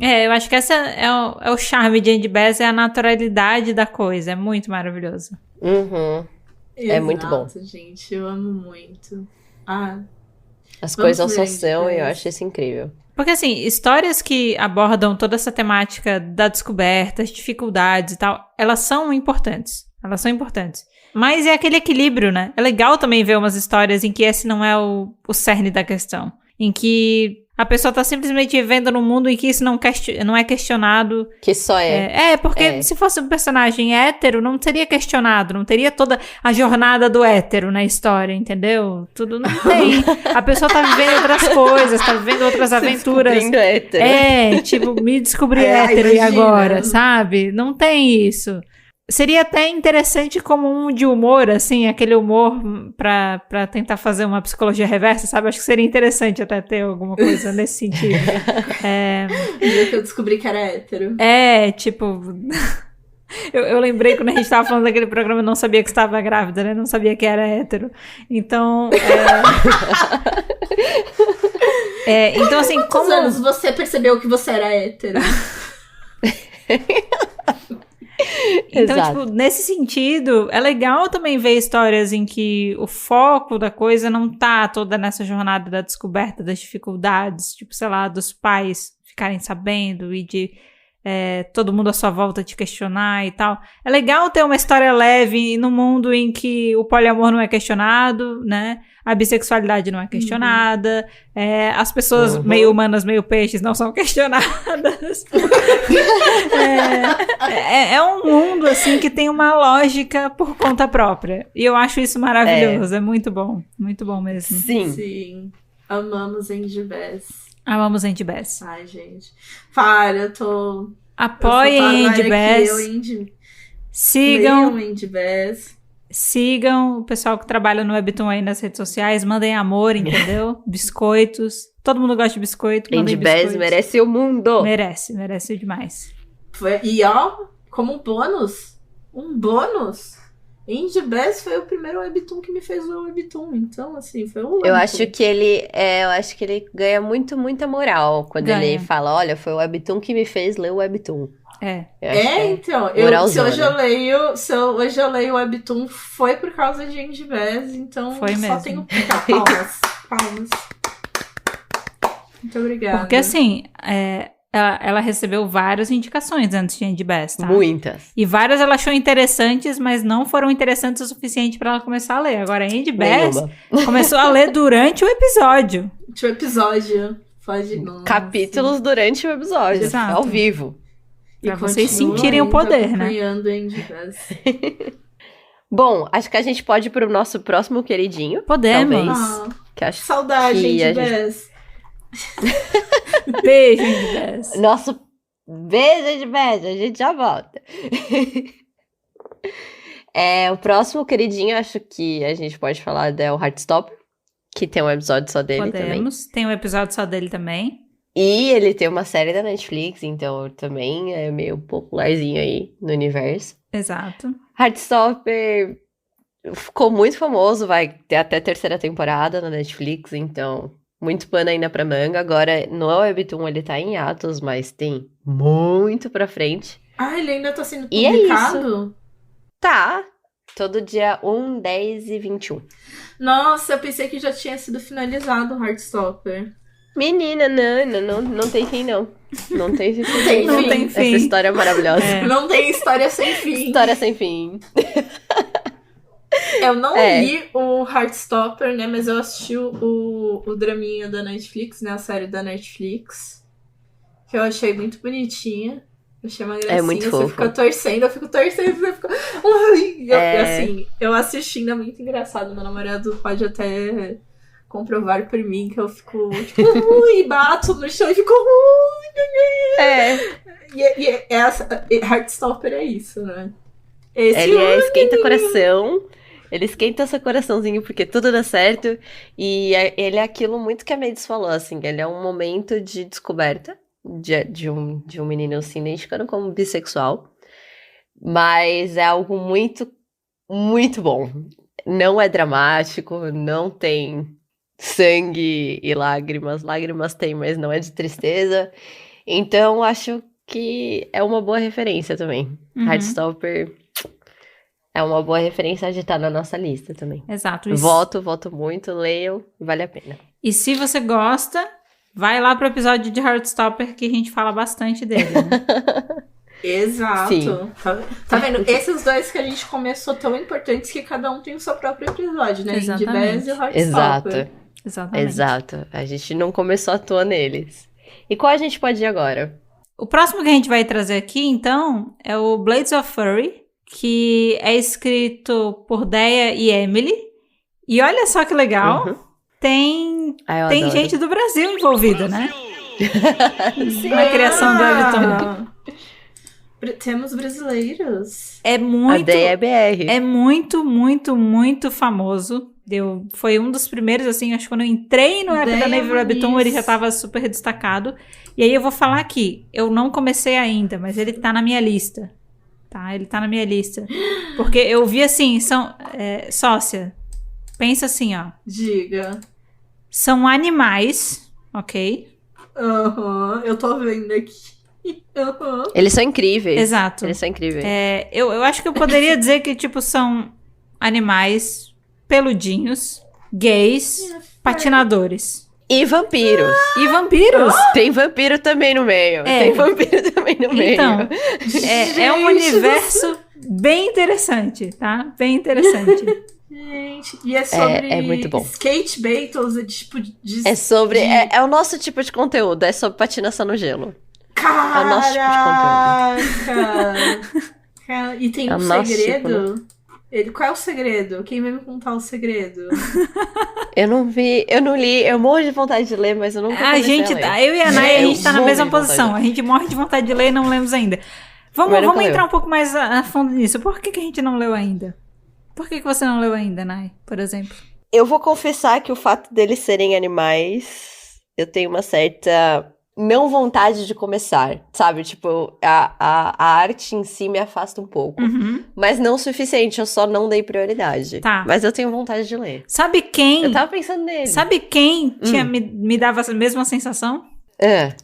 Eu acho que essa é o charme de Angel Bass, é a naturalidade da coisa, é muito maravilhoso. É muito bom. Gente, eu amo muito. As coisas só são e eu acho isso incrível. Porque, assim, histórias que abordam toda essa temática da descoberta, as dificuldades e tal, elas são importantes. Mas é aquele equilíbrio, né? É legal também ver umas histórias em que esse não é o cerne da questão. Em que a pessoa tá simplesmente vivendo num mundo em que isso não é questionado. Que só é. Porque se fosse um personagem hétero, não seria questionado. Não teria toda a jornada do hétero na história, entendeu? Tudo não tem. A pessoa tá vivendo outras coisas, tá vivendo outras aventuras. Descobrindo hétero. Tipo, me descobri hétero e agora, sabe? Não tem isso. Seria até interessante como um de humor, assim, aquele humor pra tentar fazer uma psicologia reversa, sabe? Acho que seria interessante até ter alguma coisa nesse sentido. Que eu descobri que era hétero. Tipo... eu lembrei quando a gente tava falando daquele programa, eu não sabia que estava grávida, né? Não sabia que era hétero. Então... então, assim, Quantos anos você percebeu que você era hétero? Então, tipo, nesse sentido, é legal também ver histórias em que o foco da coisa não tá toda nessa jornada da descoberta das dificuldades, tipo, sei lá, dos pais ficarem sabendo e de todo mundo à sua volta te questionar e tal. É legal ter uma história leve num mundo em que o poliamor não é questionado, né? A bissexualidade não é questionada, as pessoas meio humanas, meio peixes não são questionadas. É um mundo, assim, que tem uma lógica por conta própria. E eu acho isso maravilhoso, é muito bom mesmo. Sim. Amamos Andy Bess. Amamos Andy Bess. Ai, gente. Para, eu tô... Apoiem Andy Bess. Sigam Andy Bess. Sigam o pessoal que trabalha no Webtoon aí nas redes sociais. Mandem amor, entendeu? Biscoitos. Todo mundo gosta de biscoito. Andy Bess merece o mundo. Merece demais. E ó, como um bônus, Andy Bess foi o primeiro Webtoon que me fez ler o Webtoon. Então, assim, foi um... Eu acho que ele ganha muita moral quando ele fala, olha, foi o Webtoon que me fez ler o Webtoon. Então, se hoje eu leio o Webtoon, foi por causa de Andy Bess, então foi só mesmo. tenho palmas. Muito obrigada. Porque assim, ela recebeu várias indicações antes de Andy Bess, tá? Muitas. E várias ela achou interessantes, mas não foram interessantes o suficiente pra ela começar a ler. Agora, Andy Bess começou a ler durante o episódio. Capítulos durante o episódio. Exato. Ao vivo. Pra vocês sentirem o poder, né? Bom, acho que a gente pode ir pro nosso próximo queridinho. Podemos. Que acho saudade, Andy Bess. Beijo, Andy Bess. Nosso beijo, Andy Bess. A gente já volta. O próximo queridinho, acho que a gente pode falar é o Heartstopper, que tem um episódio só dele também. Tem um episódio só dele também. E ele tem uma série da Netflix, então também é meio popularzinho aí no universo. Exato. Heartstopper ficou muito famoso, vai ter até a 3ª temporada na Netflix, então muito pano ainda pra manga. Agora, no Webtoon ele tá em atos, mas tem muito pra frente. Ele ainda tá sendo publicado? E é isso? Tá. Todo dia 1, 10 e 21. Nossa, eu pensei que já tinha sido finalizado o Heartstopper. Menina, não tem fim, não. Não tem fim. Não tem fim. Essa história é maravilhosa. Não tem história sem fim. História sem fim. Eu não li o Heartstopper, né? Mas eu assisti o draminha da Netflix, né? A série da Netflix. Que eu achei muito bonitinha. Eu achei uma gracinha. É muito você fofo. fica torcendo, você fica... Assim, eu assistindo, é muito engraçado. Meu namorado pode até comprovar por mim que eu fico, tipo, e bato no chão e fico... Heartstopper é isso, né? Ele esquenta coração. Ele esquenta seu coraçãozinho porque tudo dá certo. E ele é aquilo muito que a Mads falou, assim. Ele é um momento de descoberta de um menino se identificando como bissexual. Mas é algo muito, muito bom. Não é dramático, não tem sangue e lágrimas. Lágrimas tem, mas não é de tristeza. Então, acho que é uma boa referência também. Heartstopper é uma boa referência de estar na nossa lista também. Exato. Voto muito, leiam, vale a pena. E se você gosta, vai lá pro episódio de Heartstopper que a gente fala bastante dele, né? Exato. Sim. Tá vendo? Esses dois que a gente começou tão importantes que cada um tem o seu próprio episódio, né? Andy Bess e o Heartstopper. Exatamente. Exato. A gente não começou à toa neles. E qual a gente pode ir agora? O próximo que a gente vai trazer aqui, então, é o Blades of Furry, que é escrito por Deia e Emily. E olha só que legal, tem gente do Brasil envolvida, né? Na criação do Webtoon. Temos brasileiros. É muito... A Deia é BR. É muito, muito, muito famoso. Foi um dos primeiros, assim, acho que quando eu entrei no app da Naver Webtoon, ele já estava super destacado. E aí eu vou falar aqui, eu não comecei ainda, mas ele tá na minha lista. Tá? Ele tá na minha lista. Porque eu vi assim, sócia, pensa assim, ó. Diga. São animais, ok? Eu tô vendo aqui. Eles são incríveis. Exato. Eles são incríveis. Eu acho que eu poderia dizer que, tipo, são animais peludinhos, gays, patinadores. E vampiros. E vampiros. Tem vampiro também no meio. Tem vampiro também no meio. Então, é um universo bem interessante, tá? Bem interessante. Gente, e é sobre é muito bom. skate battles, tipo de... É sobre... É o nosso tipo de conteúdo. É sobre patinação no gelo. Caraca! É o nosso tipo de conteúdo. E tem um segredo? Qual é o segredo? Quem vai me contar o segredo? Eu não li. Eu morro de vontade de ler, mas eu nunca comecei a ler. Eu e a Nay, a gente tá na mesma posição. A gente morre de vontade de ler e não lemos ainda. Vamos entrar um pouco mais a fundo nisso. Por que a gente não leu ainda? Por que você não leu ainda, Nay, por exemplo? Eu vou confessar que o fato deles serem animais, eu tenho uma certa não vontade de começar, sabe? Tipo, a arte em si me afasta um pouco. Uhum. Mas não o suficiente, eu só não dei prioridade. Tá. Mas eu tenho vontade de ler. Sabe quem? Eu tava pensando nele. Sabe quem me dava a mesma sensação?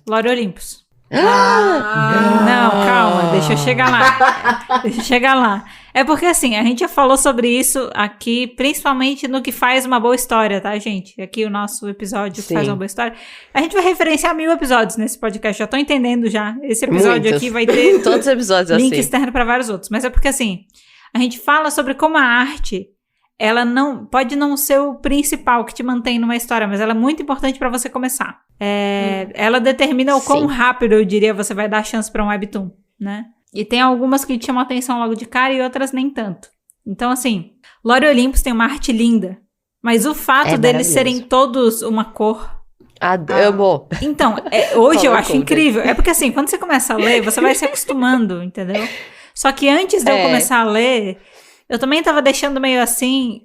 Lore Olympus. Não, calma, deixa eu chegar lá. É porque assim, a gente já falou sobre isso aqui, principalmente no que faz uma boa história, tá, gente? Aqui o nosso episódio que faz uma boa história. A gente vai referenciar 1000 episódios nesse podcast, já tô entendendo já. Esse episódio aqui vai ter todos os episódios link assim. externo pra vários outros. Mas é porque assim, a gente fala sobre como a arte, ela não pode não ser o principal que te mantém numa história, mas ela é muito importante pra você começar. Ela determina o quão rápido, eu diria, você vai dar chance pra um webtoon, né? E tem algumas que te chamam a atenção logo de cara e outras nem tanto. Então, assim, Lore Olympus tem uma arte linda, mas o fato deles serem todos uma cor... Amo. Então, hoje eu acho incrível. É porque, assim, quando você começa a ler, você vai se acostumando, entendeu? Só que antes de eu começar a ler, eu também tava deixando meio assim...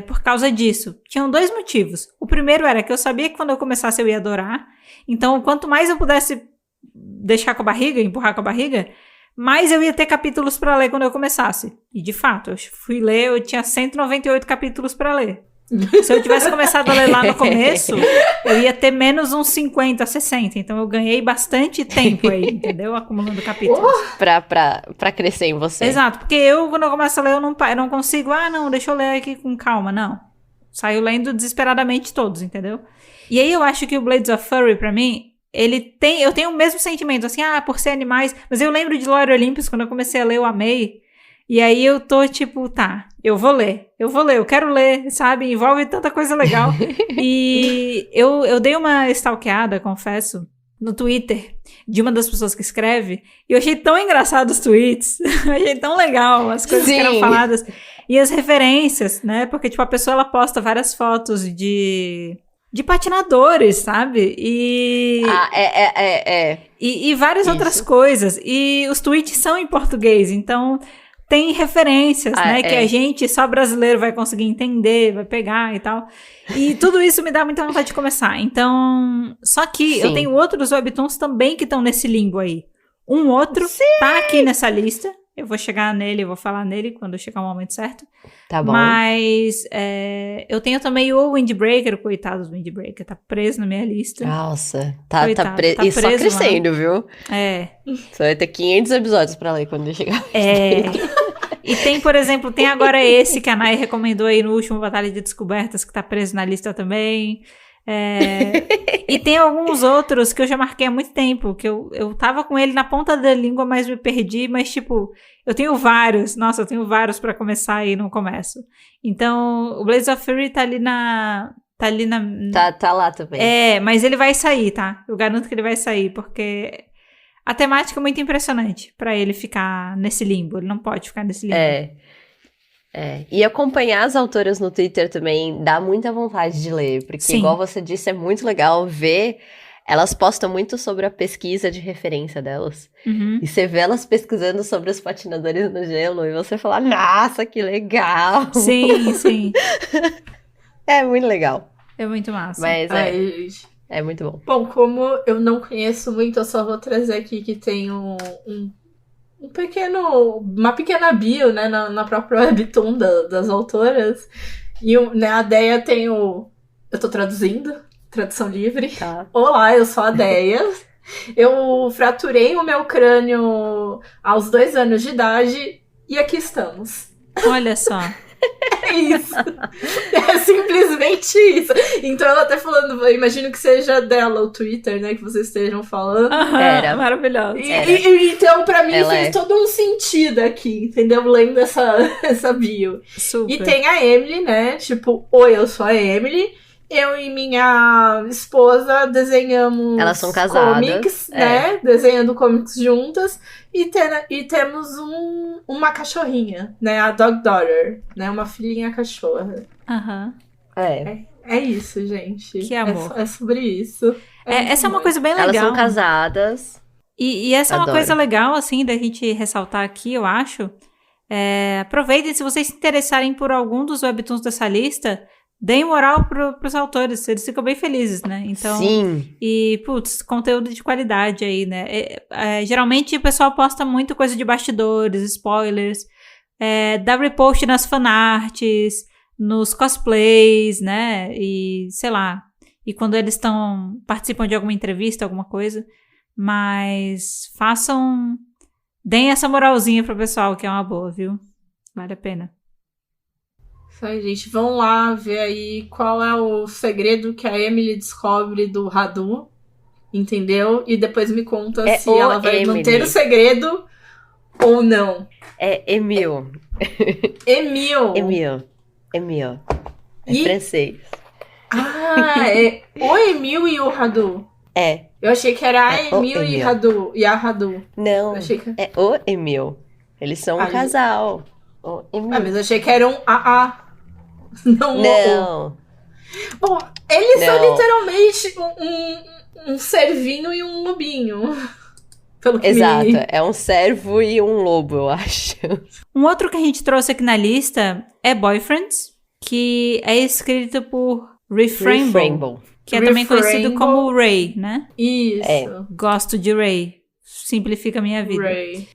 por causa disso. Tinham 2 motivos. O primeiro era que eu sabia que quando eu começasse eu ia adorar. Então, quanto mais eu pudesse deixar com a barriga, empurrar com a barriga, mais eu ia ter capítulos pra ler quando eu começasse. E, de fato, eu fui ler, eu tinha 198 capítulos pra ler. Se eu tivesse começado a ler lá no começo, eu ia ter menos uns 50, 60. Então, eu ganhei bastante tempo aí, entendeu? Acumulando capítulos. Pra crescer em você. Exato, porque quando eu começo a ler, eu não consigo... não, deixa eu ler aqui com calma, não. Saio lendo desesperadamente todos, entendeu? E aí, eu acho que o Blades of Furry, pra mim, eu tenho o mesmo sentimento, assim, por ser animais... Mas eu lembro de Lore Olympus, quando eu comecei a ler, eu amei. E aí, eu tô tipo, eu vou ler, eu quero ler, sabe? Envolve tanta coisa legal. E eu dei uma stalkeada, confesso, no Twitter, de uma das pessoas que escreve, e eu achei tão engraçado os tweets, achei tão legal as coisas que eram faladas, e as referências, né, porque, tipo, a pessoa, ela posta várias fotos de patinadores, sabe, e várias outras coisas, e os tweets são em português, então... Tem referências, né, que a gente, só brasileiro, vai conseguir entender, vai pegar e tal. E tudo isso me dá muita vontade de começar. Então, só que eu tenho outros webtoons também que estão nesse limbo aí. Um outro tá aqui nessa lista. Eu vou chegar nele, eu vou falar nele quando chegar o momento certo. Tá bom. Mas eu tenho também o Windbreaker, coitado do Windbreaker, tá preso na minha lista. Nossa, tá preso. E só crescendo, viu? Você vai ter 500 episódios pra ler quando chegar. E tem, por exemplo, tem agora esse que a Nay recomendou aí no último Batalha de Descobertas, que tá preso na lista também. E tem alguns outros que eu já marquei há muito tempo, que eu tava com ele na ponta da língua, mas me perdi, mas tipo, eu tenho vários pra começar e não começo. Então, o Blades of Fury tá ali na... Tá lá também. Mas ele vai sair, tá? Eu garanto que ele vai sair, porque a temática é muito impressionante pra ele ficar nesse limbo, ele não pode ficar nesse limbo. E acompanhar as autoras no Twitter também dá muita vontade de ler, porque igual você disse, é muito legal ver, elas postam muito sobre a pesquisa de referência delas, e você vê elas pesquisando sobre os patinadores no gelo, e você fala, nossa, que legal! Sim. É muito legal. É muito massa. Mas é muito bom. Bom, como eu não conheço muito, eu só vou trazer aqui que tem uma pequena bio, né, na própria webtoon das autoras. E a Deia tem eu tô traduzindo, tradução livre. Tá. Olá, eu sou a Deia. Eu fraturei o meu crânio aos 2 anos de idade e aqui estamos. Olha só. isso. É simplesmente isso. Então ela tá falando, eu imagino que seja dela o Twitter, né, que vocês estejam falando. Era maravilhoso. Então, pra mim, Ela fez todo um sentido aqui, entendeu? Lendo essa bio. Super. E tem a Emily, né? Tipo, oi, eu sou a Emily. Eu e minha esposa desenhamos Elas são casadas, comics, né? Desenhando comics juntas. E temos uma cachorrinha, né? A Dog Daughter, né? Uma filhinha cachorra. Aham. É isso, gente. Que amor. É sobre isso. Essa é uma coisa bem legal. Elas são casadas. E essa é uma Adoro. coisa legal, assim, da gente ressaltar aqui, eu acho. Aproveitem, se vocês se interessarem por algum dos webtoons dessa lista, deem moral pros autores, eles ficam bem felizes, né? Então, Sim. E, putz, conteúdo de qualidade aí, né? Geralmente o pessoal posta muito coisa de bastidores, spoilers, dá repost nas fanarts, nos cosplays, né? E, sei lá, e quando eles participam de alguma entrevista, alguma coisa. Mas deem essa moralzinha pro pessoal, que é uma boa, viu? Vale a pena. Isso aí, gente. Vão lá ver aí qual é o segredo que a Emily descobre do Radu, entendeu? E depois me conta se ela vai Emily. manter o segredo ou não. É Emil. Emil. É francês. É o Emil e o Radu. Eu achei que era a Emil e Radu. E a Radu. Não, é o Emil. Eles são um casal. O Emil. Mas eu achei que era um AA. Não. Bom, eles são literalmente um cervinho e um lobinho. Pelo que Exato, é um cervo e um lobo, eu acho. Um outro que a gente trouxe aqui na lista é Boyfriends, que é escrito por Refrainbow, que é também conhecido como Ray, né? Isso. Gosto de Ray. Simplifica a minha vida. Ray.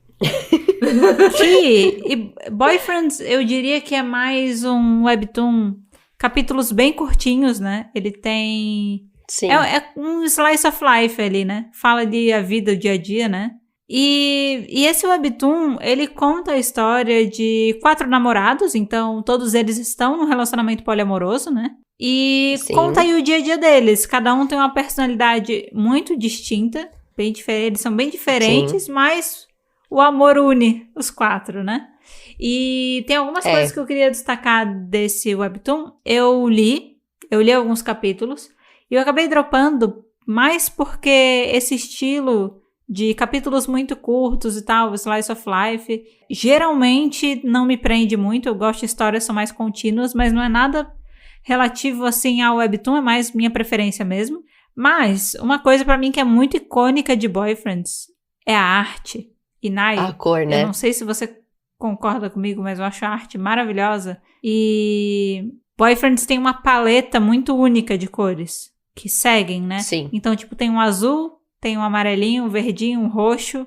E Boyfriends, eu diria que é mais um webtoon, capítulos bem curtinhos, né? Ele tem... Sim. É um slice of life ali, né? Fala de a vida, o dia a dia, né? E esse webtoon, ele conta a história de 4 namorados, então todos eles estão num relacionamento poliamoroso, né? E conta aí o dia a dia deles. Cada um tem uma personalidade muito distinta, bem diferente, eles são bem diferentes, mas o amor une os 4, né? E tem algumas coisas que eu queria destacar desse webtoon. Eu li alguns capítulos, e eu acabei dropando mais porque esse estilo de capítulos muito curtos e tal, slice of life, geralmente não me prende muito. Eu gosto de histórias que são mais contínuas, mas não é nada relativo assim ao webtoon, é mais minha preferência mesmo. Mas uma coisa pra mim que é muito icônica de Boyfriends é a arte. E Nai, a cor, né? Eu não sei se você concorda comigo, mas eu acho a arte maravilhosa. E Boyfriends tem uma paleta muito única de cores que seguem, né? Sim. Então, tipo, tem um azul, tem um amarelinho, um verdinho, um roxo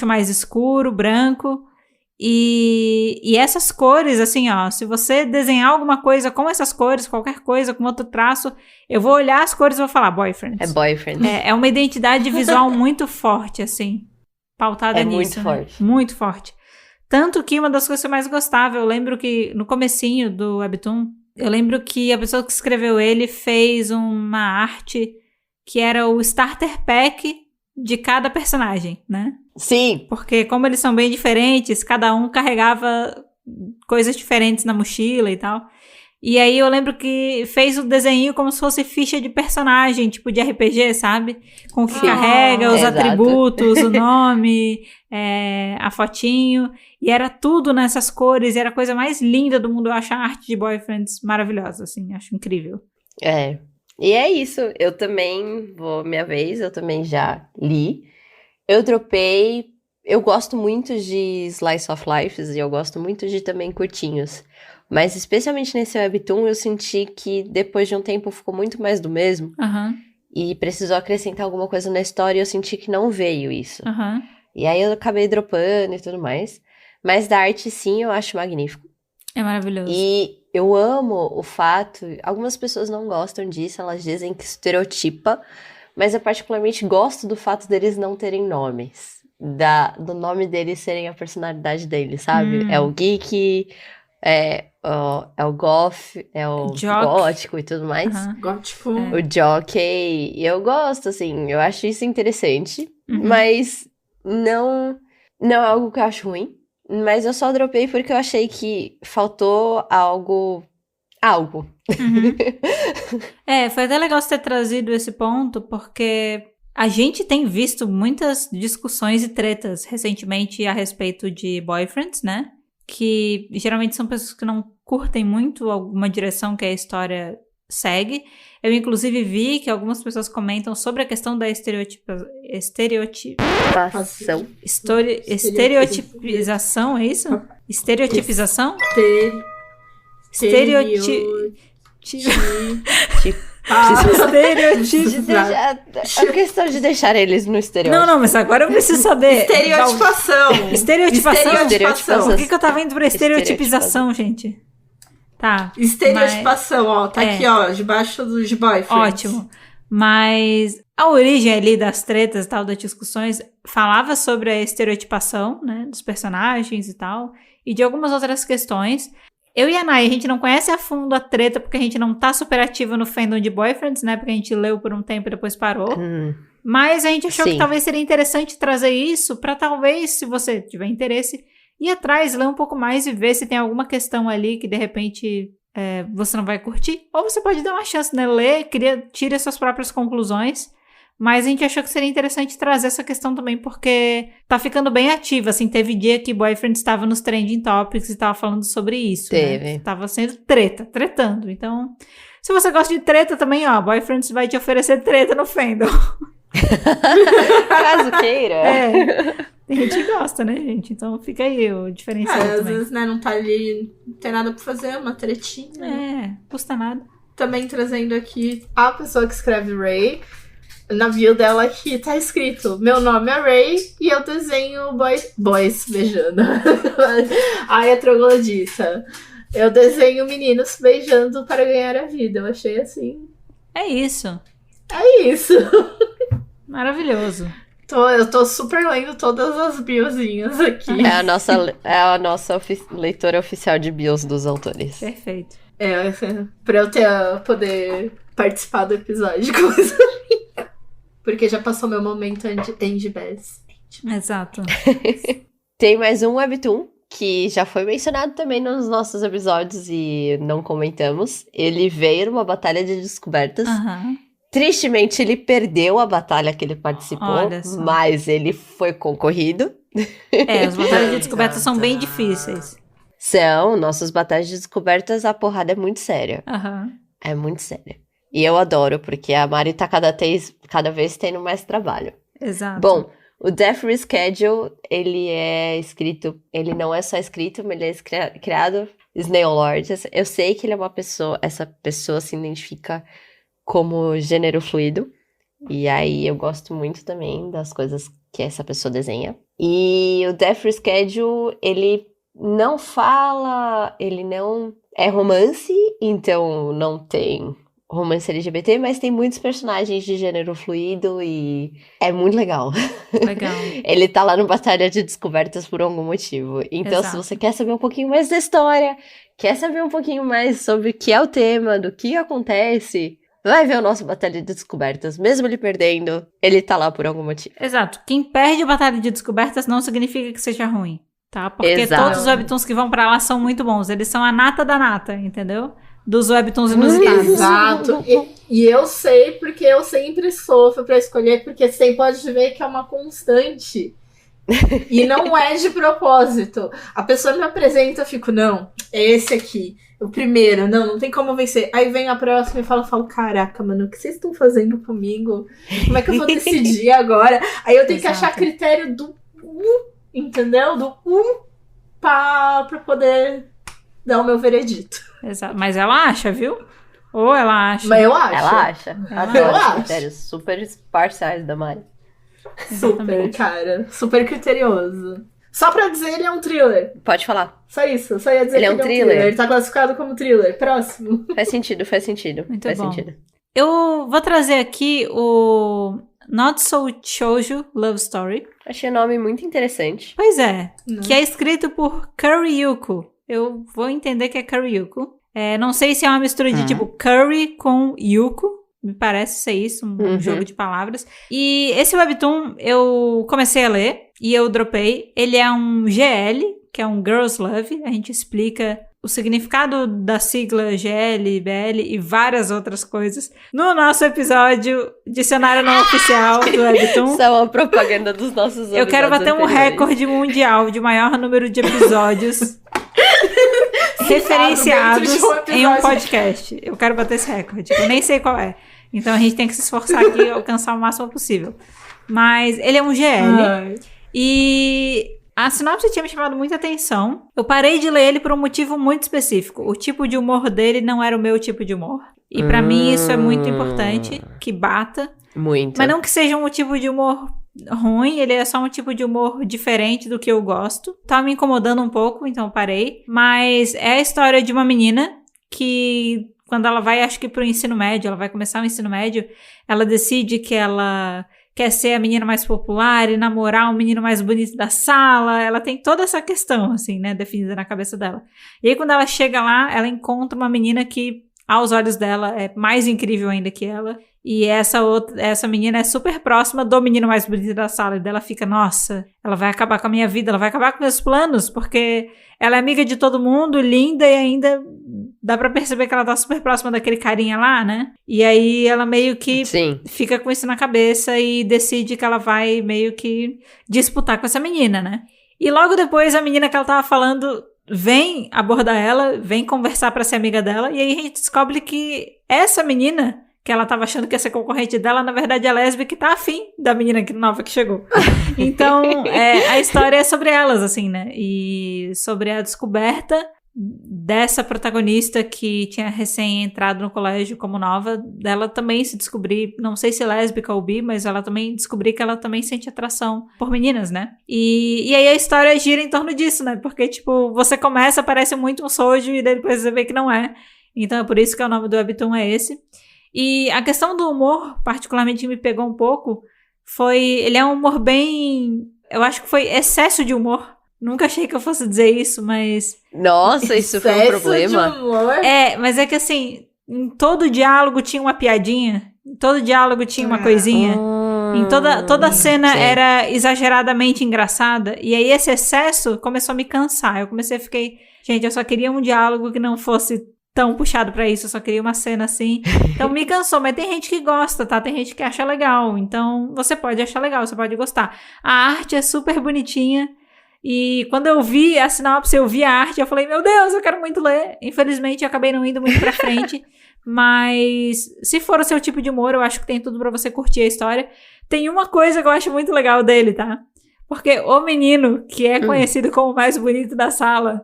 mais escuro, branco. E essas cores, assim, ó, se você desenhar alguma coisa com essas cores, qualquer coisa, com outro traço, eu vou olhar as cores e vou falar Boyfriends. É Boyfriends. É uma identidade visual muito forte, assim, pautada nisso. Muito forte. Muito forte. Tanto que uma das coisas que eu mais gostava, eu lembro que no comecinho do webtoon, eu lembro que a pessoa que escreveu ele fez uma arte que era o starter pack de cada personagem, né? Sim. Porque como eles são bem diferentes, cada um carregava coisas diferentes na mochila e tal. E aí eu lembro que fez o desenho como se fosse ficha de personagem, tipo de RPG, sabe? Com o que carrega, os atributos, o nome, a fotinho. E era tudo nessas cores, e era a coisa mais linda do mundo. Eu acho a arte de Boyfriends maravilhosa, assim, acho incrível. E é isso, eu também, minha vez, eu também já li. Eu dropei, eu gosto muito de Slice of Lives e eu gosto muito de também curtinhos. Mas especialmente nesse webtoon eu senti que depois de um tempo ficou muito mais do mesmo. E precisou acrescentar alguma coisa na história e eu senti que não veio isso. E aí eu acabei dropando e tudo mais. Mas da arte, sim, eu acho magnífico. É maravilhoso. E eu amo o fato... Algumas pessoas não gostam disso, elas dizem que estereotipa. Mas eu particularmente gosto do fato deles não terem nomes. Do nome deles serem a personalidade deles, sabe? É o geek, É o goth, é o gótico e tudo mais. Gótico. O jockey. E eu gosto, assim, eu acho isso interessante. Mas não é algo que eu acho ruim. Mas eu só dropei porque eu achei que faltou algo. Foi até legal você ter trazido esse ponto, porque a gente tem visto muitas discussões e tretas recentemente a respeito de boyfriends, né? Que geralmente são pessoas que não curtem muito alguma direção que a história segue. Eu, inclusive, vi que algumas pessoas comentam sobre a questão da estereotipização, é isso? Estereotipização? A questão de deixar eles no estereótipo. Não, mas agora eu preciso saber. Estereotipação. Por que eu tava indo pra estereotipização, gente? Tá. Estereotipação, ó. Tá aqui, ó. Debaixo dos boyfriends. Ótimo. Mas a origem ali das tretas e tal, das discussões, falava sobre a estereotipação, né? Dos personagens e tal. E de algumas outras questões. Eu e a Nay, a gente não conhece a fundo a treta porque a gente não tá super ativa no fandom de boyfriends, né? Porque a gente leu por um tempo e depois parou. Mas a gente achou que talvez seria interessante trazer isso pra talvez, se você tiver interesse, ir atrás, ler um pouco mais e ver se tem alguma questão ali que de repente você não vai curtir. Ou você pode dar uma chance, né? Ler, tire as suas próprias conclusões. Mas a gente achou que seria interessante trazer essa questão também, porque tá ficando bem ativa, assim, teve dia que Boyfriend estava nos Trending Topics e tava falando sobre isso, Teve. Né? Tava sendo tretando, então, se você gosta de treta também, ó, Boyfriends vai te oferecer treta no fandom. Caso queira. A gente gosta, né, gente? Então fica aí o diferencial também. Às vezes, né, não tá ali, não tem nada pra fazer, uma tretinha. Custa nada. Também trazendo aqui a pessoa que escreve Ray. Na bio dela aqui tá escrito: meu nome é Ray e eu desenho boys beijando. Ai, a troglodita. Eu desenho meninos beijando para ganhar a vida. Eu achei assim. É isso. Maravilhoso. Eu tô super lendo todas as biozinhas aqui. É a nossa leitora oficial de bios dos autores. Perfeito. Pra eu poder participar do episódio com isso. Porque já passou meu momento Andy Bass. Exato. Tem mais um webtoon que já foi mencionado também nos nossos episódios e não comentamos. Ele veio numa batalha de descobertas. Tristemente, ele perdeu a batalha que ele participou, mas ele foi concorrido. As batalhas de descobertas são bem difíceis. Nossas batalhas de descobertas, a porrada é muito séria. É muito séria. E eu adoro, porque a Mari tá cada vez tendo mais trabalho. Exato. Bom, o Death Reschedule, ele não é só escrito, mas ele é criado Snail Lord. Eu sei que ele é essa pessoa se identifica como gênero fluido. E aí eu gosto muito também das coisas que essa pessoa desenha. E o Death Reschedule, ele não é romance, então não tem romance LGBT, mas tem muitos personagens de gênero fluido e é muito legal. Ele tá lá no Batalha de Descobertas por algum motivo. Então, se você quer saber um pouquinho mais da história, quer saber um pouquinho mais sobre o que é o tema, do que acontece, vai ver o nosso Batalha de Descobertas. Mesmo ele perdendo, ele tá lá por algum motivo. Exato. Quem perde a Batalha de Descobertas não significa que seja ruim, tá? Porque todos os webtoons que vão pra lá são muito bons. Eles são a nata da nata, entendeu? Dos webtoons inusitados. Exato. E eu sei porque eu sempre sofro pra escolher, porque você pode ver que é uma constante. E não é de propósito. A pessoa me apresenta, eu fico, não, é esse aqui. O primeiro, não tem como vencer. Aí vem a próxima e falo, caraca, mano, o que vocês estão fazendo comigo? Como é que eu vou decidir agora? Aí eu tenho que achar critério do entendeu? Do pra poder dar o meu veredito. Exato. Mas ela acha, viu? Ou ela acha? Mas eu acho. Ela acha. Adoro os critérios super parciais da Mari. Super, cara. Super criterioso. Só pra dizer, ele é um thriller. Pode falar. Só isso. Só ia dizer que ele é um thriller. Ele tá classificado como thriller. Próximo. Faz sentido. Muito faz bom. sentido. Eu vou trazer aqui o Not So Shoujo Love Story. Achei o nome muito interessante. Pois é. Não. Que é escrito por Kari Yuko. eu vou entender que é Curry Yuko. Não sei se é uma mistura de tipo Curry com Yuko. Me parece ser isso, um jogo de palavras. E esse webtoon eu comecei a ler e eu dropei. Ele é um GL, que é um Girls Love. A gente explica o significado da sigla GL, BL e várias outras coisas no nosso episódio Dicionário Não Oficial do Webtoon. Isso é uma propaganda dos nossos Eu quero bater um recorde mundial de maior número de episódios referenciados em um podcast. Eu quero bater esse recorde. Eu nem sei qual é. Então a gente tem que se esforçar aqui e alcançar o máximo possível. Mas ele é um GL. E a sinopse tinha me chamado muita atenção. Eu parei de ler ele por um motivo muito específico. O tipo de humor dele não era o meu tipo de humor. E pra mim isso é muito importante, que bata. Muito. Mas não que seja um tipo de humor ruim, ele é só um tipo de humor diferente do que eu gosto. Tava me incomodando um pouco, então parei. Mas é a história de uma menina que, quando ela vai, acho que pro ensino médio, ela vai começar o ensino médio, ela decide que ela quer ser a menina mais popular e namorar o menino mais bonito da sala. Ela tem toda essa questão, assim, né, definida na cabeça dela. E aí, quando ela chega lá, ela encontra uma menina que, aos olhos dela, é mais incrível ainda que ela. E essa menina é super próxima do menino mais bonito da sala. E dela fica, nossa, ela vai acabar com a minha vida, ela vai acabar com meus planos, porque ela é amiga de todo mundo, linda, e ainda dá pra perceber que ela tá super próxima daquele carinha lá, né? E aí ela meio que fica com isso na cabeça e decide que ela vai meio que disputar com essa menina, né? E logo depois a menina que ela tava falando vem abordar ela, vem conversar pra ser amiga dela, e aí a gente descobre que essa menina, que ela tava achando que ia ser concorrente dela, na verdade é lésbica que tá afim da menina nova que chegou. Então, a história é sobre elas, assim, né? E sobre a descoberta dessa protagonista que tinha recém entrado no colégio como nova, dela também se descobrir, não sei se lésbica ou bi, mas ela também descobrir que ela também sente atração por meninas, né? E aí a história gira em torno disso, né? Porque, tipo, você começa, parece muito um shoujo e depois você vê que não é. Então é por isso que o nome do webtoon é esse. E a questão do humor, particularmente me pegou um pouco, ele é um humor bem... Eu acho que foi excesso de humor. Nunca achei que eu fosse dizer isso, mas... Nossa, isso foi um problema. De humor. Mas é que assim, em todo diálogo tinha uma piadinha, em todo diálogo tinha uma coisinha, em toda a cena era exageradamente engraçada, e aí esse excesso começou a me cansar. Eu fiquei, gente, eu só queria um diálogo que não fosse tão puxado pra isso, eu só queria uma cena assim. Então me cansou, mas tem gente que gosta, tá? Tem gente que acha legal, então você pode achar legal, você pode gostar. A arte é super bonitinha, e quando eu vi a sinopse, eu vi a arte, eu falei, meu Deus, eu quero muito ler. Infelizmente, eu acabei não indo muito pra frente, mas se for o seu tipo de humor, eu acho que tem tudo pra você curtir a história. Tem uma coisa que eu acho muito legal dele, tá? Porque o menino, que é conhecido como o mais bonito da sala,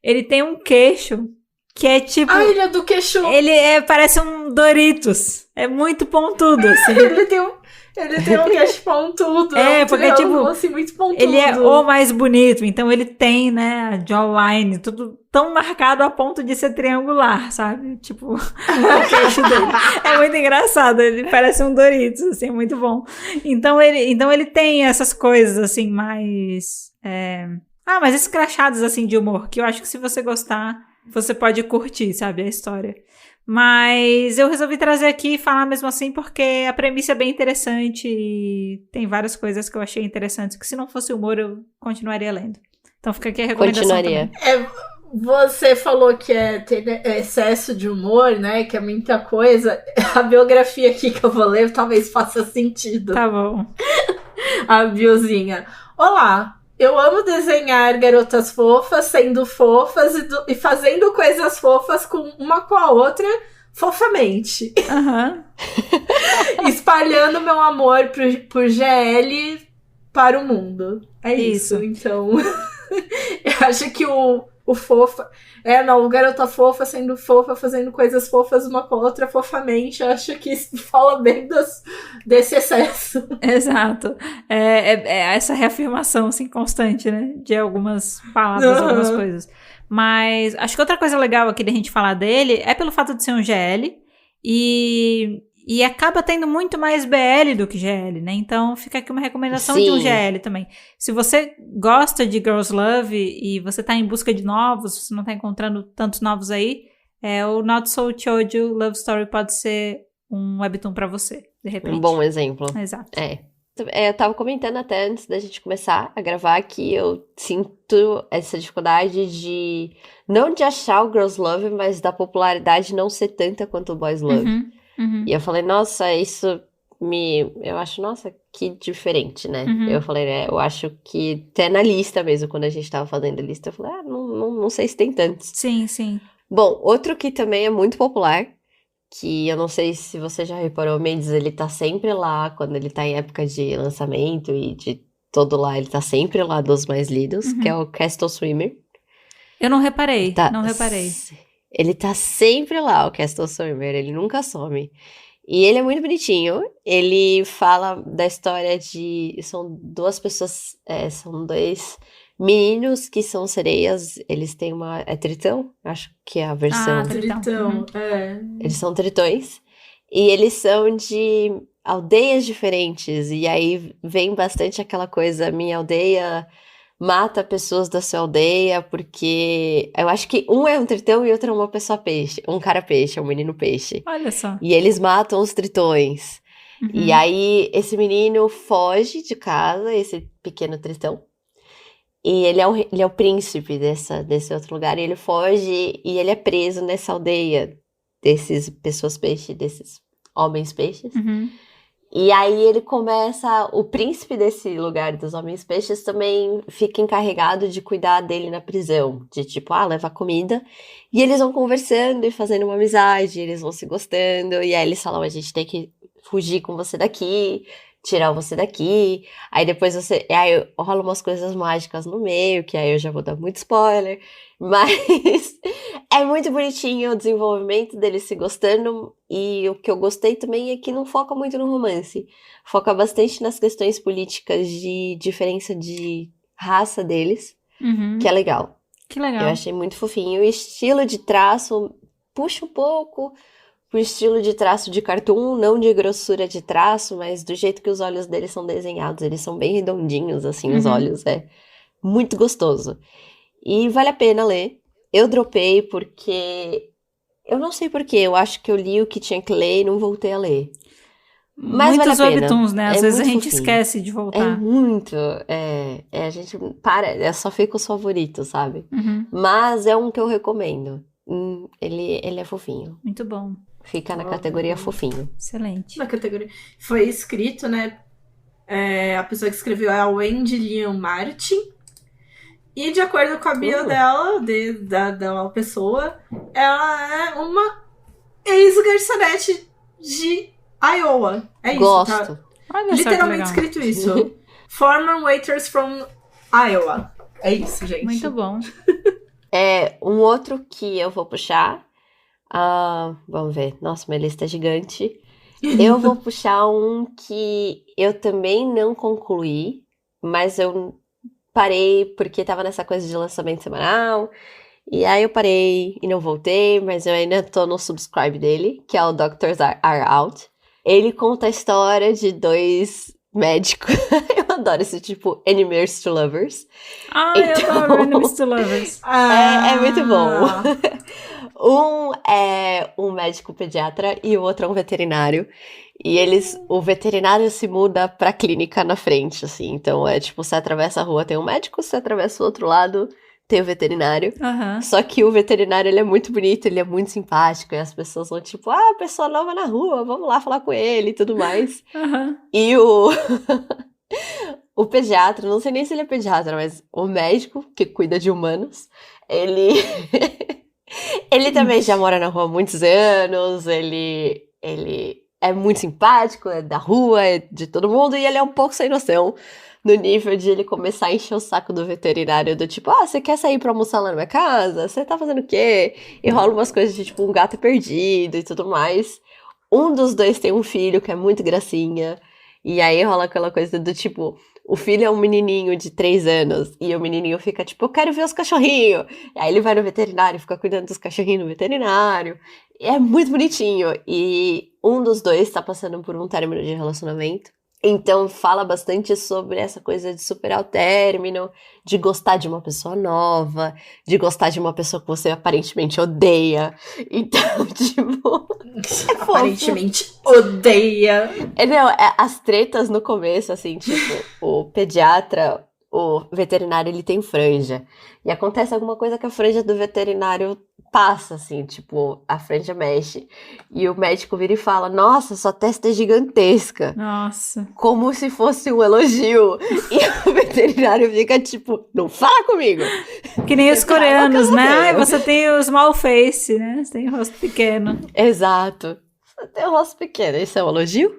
ele tem um queixo que é tipo... A ilha do queixo. Ele parece um Doritos. É muito pontudo, assim. Ele tem um queixo pontudo. Porque, tipo, assim, muito pontudo. Ele é o mais bonito. Então, ele tem, né, a jawline, tudo tão marcado a ponto de ser triangular, sabe? Tipo, o queixo dele. É muito engraçado. Ele parece um Doritos, assim, é muito bom. Então, ele tem essas coisas, assim, mais... mais escrachadas, assim, de humor. Que eu acho que se você gostar... Você pode curtir, sabe, a história. Mas eu resolvi trazer aqui e falar mesmo assim porque a premissa é bem interessante e tem várias coisas que eu achei interessantes que se não fosse humor eu continuaria lendo. Então fica aqui a recomendação também. Você falou que tem excesso de humor, né, que é muita coisa. A biografia aqui que eu vou ler talvez faça sentido. Tá bom. A biozinha. Olá! Eu amo desenhar garotas fofas, sendo fofas e fazendo coisas fofas uma com a outra fofamente. Espalhando meu amor por GL para o mundo. É isso. Então, eu acho que o fofa... o garota fofa sendo fofa, fazendo coisas fofas uma com a outra fofamente. Eu acho que isso fala bem desse excesso. Exato. É essa reafirmação, assim, constante, né? De algumas palavras, algumas coisas. Mas acho que outra coisa legal aqui da gente falar dele é pelo fato de ser um GL. E E acaba tendo muito mais BL do que GL, né? Então fica aqui uma recomendação de um GL também. Se você gosta de Girls Love e você tá em busca de novos, você não tá encontrando tantos novos aí, o Not So Shoujo Love Story pode ser um webtoon pra você, de repente. Um bom exemplo. Exato. Eu tava comentando até antes da gente começar a gravar que eu sinto essa dificuldade não de achar o Girls Love, mas da popularidade não ser tanta quanto o Boys Love. Uhum. E eu falei, nossa, eu acho, nossa, que diferente, né? Eu falei, eu acho que até na lista mesmo, quando a gente tava fazendo a lista, eu falei, não sei se tem tantos. Sim. Bom, outro que também é muito popular, que eu não sei se você já reparou, o Mendes, ele tá sempre lá, quando ele tá em época de lançamento e de todo lá, ele tá sempre lá dos mais lidos, que é o Castle Swimmer. Eu não reparei, não reparei. Ele tá sempre lá, o Castle Swimmer, ele nunca some. E ele é muito bonitinho, ele fala da história são duas pessoas, são dois meninos que são sereias, eles têm é tritão? Acho que é a versão. Tritão, Eles são tritões, e eles são de aldeias diferentes, e aí vem bastante aquela coisa, minha aldeia mata pessoas da sua aldeia, porque eu acho que um é um tritão e outro é uma pessoa peixe, um cara peixe, um menino peixe. Olha só. E eles matam os tritões. E aí esse menino foge de casa, esse pequeno tritão, e ele é o príncipe desse outro lugar, e ele foge e ele é preso nessa aldeia desses pessoas peixe, desses homens peixes. E aí ele o príncipe desse lugar dos homens peixes também fica encarregado de cuidar dele na prisão, de tipo, levar comida, e eles vão conversando e fazendo uma amizade, eles vão se gostando, e aí eles falam, a gente tem que fugir com você daqui, tirar você daqui, aí depois aí rola umas coisas mágicas no meio, que aí eu já vou dar muito spoiler, mas é muito bonitinho o desenvolvimento deles se gostando, e o que eu gostei também é que não foca muito no romance, foca bastante nas questões políticas de diferença de raça deles, que é legal. Que legal. Eu achei muito fofinho, o estilo de traço puxa um pouco pro estilo de traço de cartoon, não de grossura de traço, mas do jeito que os olhos deles são desenhados, eles são bem redondinhos, assim, os olhos, é muito gostoso. E vale a pena ler. Eu dropei porque... Eu não sei porquê, eu acho que eu li o que tinha que ler e não voltei a ler. Mas muitos vale a pena. webtoons, né? Às vezes a gente fofinho. Esquece de voltar. É muito, a gente só fica os favoritos, sabe? Mas é um que eu recomendo. Ele é fofinho. Muito bom. Fica na categoria fofinho. Excelente. Na categoria. Foi escrito, né? A pessoa que escreveu é a Wendy Lyon Martin. E de acordo com a bio dela, da pessoa, ela é uma ex-garçonete de Iowa. É isso, Gosto. tá? Olha Literalmente escrito isso. Former waiters from Iowa. É isso, gente. Muito bom. Um outro que eu vou puxar. Vamos ver. Nossa, minha lista é gigante. Eu vou puxar um que eu também não concluí, mas eu parei porque tava nessa coisa de lançamento semanal. E aí eu parei e não voltei, mas eu ainda tô no subscribe dele, que é o Doctors Are Out. Ele conta a história de dois médicos. Eu adoro esse tipo, Enemies to Lovers. Eu adoro Enemies to Lovers. É muito bom. Um é um médico pediatra e o outro é um veterinário. E o veterinário se muda pra clínica na frente, assim. Então é tipo, você atravessa a rua, tem um médico, você atravessa o outro lado, tem o veterinário. Só que o veterinário, ele é muito bonito, ele é muito simpático. E as pessoas vão tipo, pessoa nova na rua, vamos lá falar com ele e tudo mais. E o pediatra, não sei nem se ele é pediatra, mas o médico que cuida de humanos, ele também já mora na rua há muitos anos, ele é muito simpático, é da rua, é de todo mundo, e ele é um pouco sem noção no nível de ele começar a encher o saco do veterinário, do tipo, você quer sair pra almoçar lá na minha casa? Você tá fazendo o quê? E rola umas coisas de tipo, um gato perdido e tudo mais. Um dos dois tem um filho que é muito gracinha, e aí rola aquela coisa do tipo, o filho é um menininho de 3 anos, e o menininho fica tipo, eu quero ver os cachorrinhos. E aí ele vai no veterinário, fica cuidando dos cachorrinhos no veterinário. É muito bonitinho. E um dos dois tá passando por um término de relacionamento. Então fala bastante sobre essa coisa de superar o término, de gostar de uma pessoa nova, de gostar de uma pessoa que você aparentemente odeia. Então, tipo... aparentemente odeia. Não, as tretas no começo, assim, tipo, o pediatra, o veterinário, ele tem franja. E acontece alguma coisa que a franja do veterinário passa, assim, tipo, a franja mexe. E o médico vira e fala, nossa, sua testa é gigantesca. Nossa. Como se fosse um elogio. E o veterinário fica, tipo, não fala comigo. Que nem os coreanos, né? Ai, você tem o small face, né? Você tem o rosto pequeno. Exato. Você tem o rosto pequeno, isso é um elogio?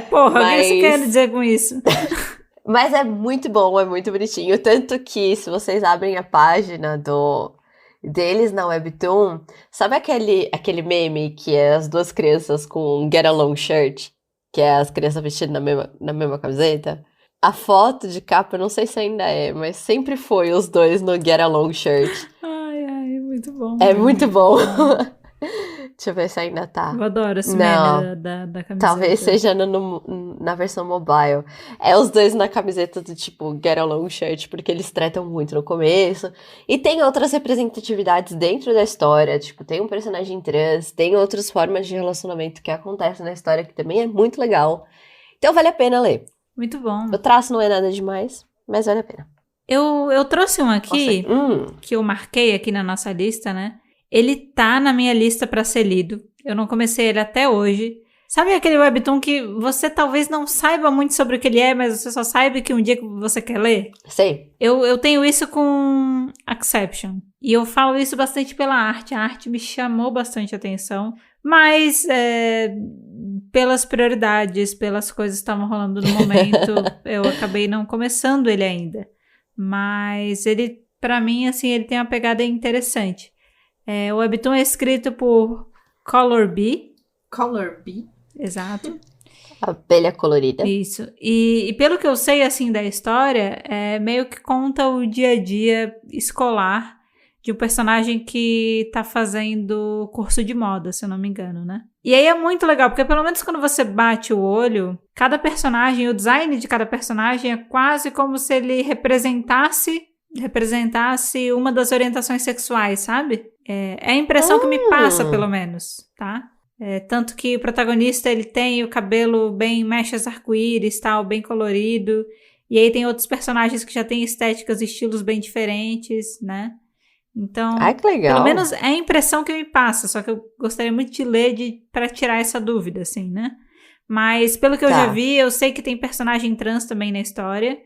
Porra, o que você quer dizer com isso? Mas é muito bom, é muito bonitinho. Tanto que, se vocês abrem a página deles na Webtoon, sabe aquele meme que é as duas crianças com um Get Along shirt? Que é as crianças vestidas na mesma camiseta? A foto de capa, eu não sei se ainda é, mas sempre foi os dois no Get Along shirt. Ai, muito bom. É muito bom. Deixa eu ver se ainda tá. Eu adoro esse meme da camiseta. Talvez seja na versão mobile. É os dois na camiseta do tipo Get Along shirt, porque eles tretam muito no começo. E tem outras representatividades dentro da história. Tipo, tem um personagem trans, tem outras formas de relacionamento que acontecem na história, que também é muito legal. Então vale a pena ler. Muito bom. O traço não é nada demais, mas vale a pena. Eu trouxe um aqui, que eu marquei aqui na nossa lista, né? Ele tá na minha lista pra ser lido. Eu não comecei ele até hoje. Sabe aquele webtoon que você talvez não saiba muito sobre o que ele é, mas você só sabe que um dia você quer ler? Sei. Eu tenho isso com Exception. E eu falo isso bastante pela arte. A arte me chamou bastante atenção. Mas pelas prioridades, pelas coisas que estavam rolando no momento, eu acabei não começando ele ainda. Mas ele, pra mim, assim, ele tem uma pegada interessante. O webtoon é escrito por Color B. Color B? Exato. Abelha colorida. Isso. E pelo que eu sei, assim, da história, meio que conta o dia a dia escolar de um personagem que tá fazendo curso de moda, se eu não me engano, né? E aí é muito legal, porque pelo menos quando você bate o olho, cada personagem, o design de cada personagem é quase como se ele representasse uma das orientações sexuais, sabe? É a impressão que me passa, pelo menos, tá? Tanto que o protagonista, ele tem o cabelo bem mechas arco-íris, tal, bem colorido. E aí tem outros personagens que já têm estéticas e estilos bem diferentes, né? Então, que legal. Pelo menos é a impressão que me passa, só que eu gostaria muito de ler pra tirar essa dúvida, assim, né? Mas pelo que eu já vi, eu sei que tem personagem trans também na história.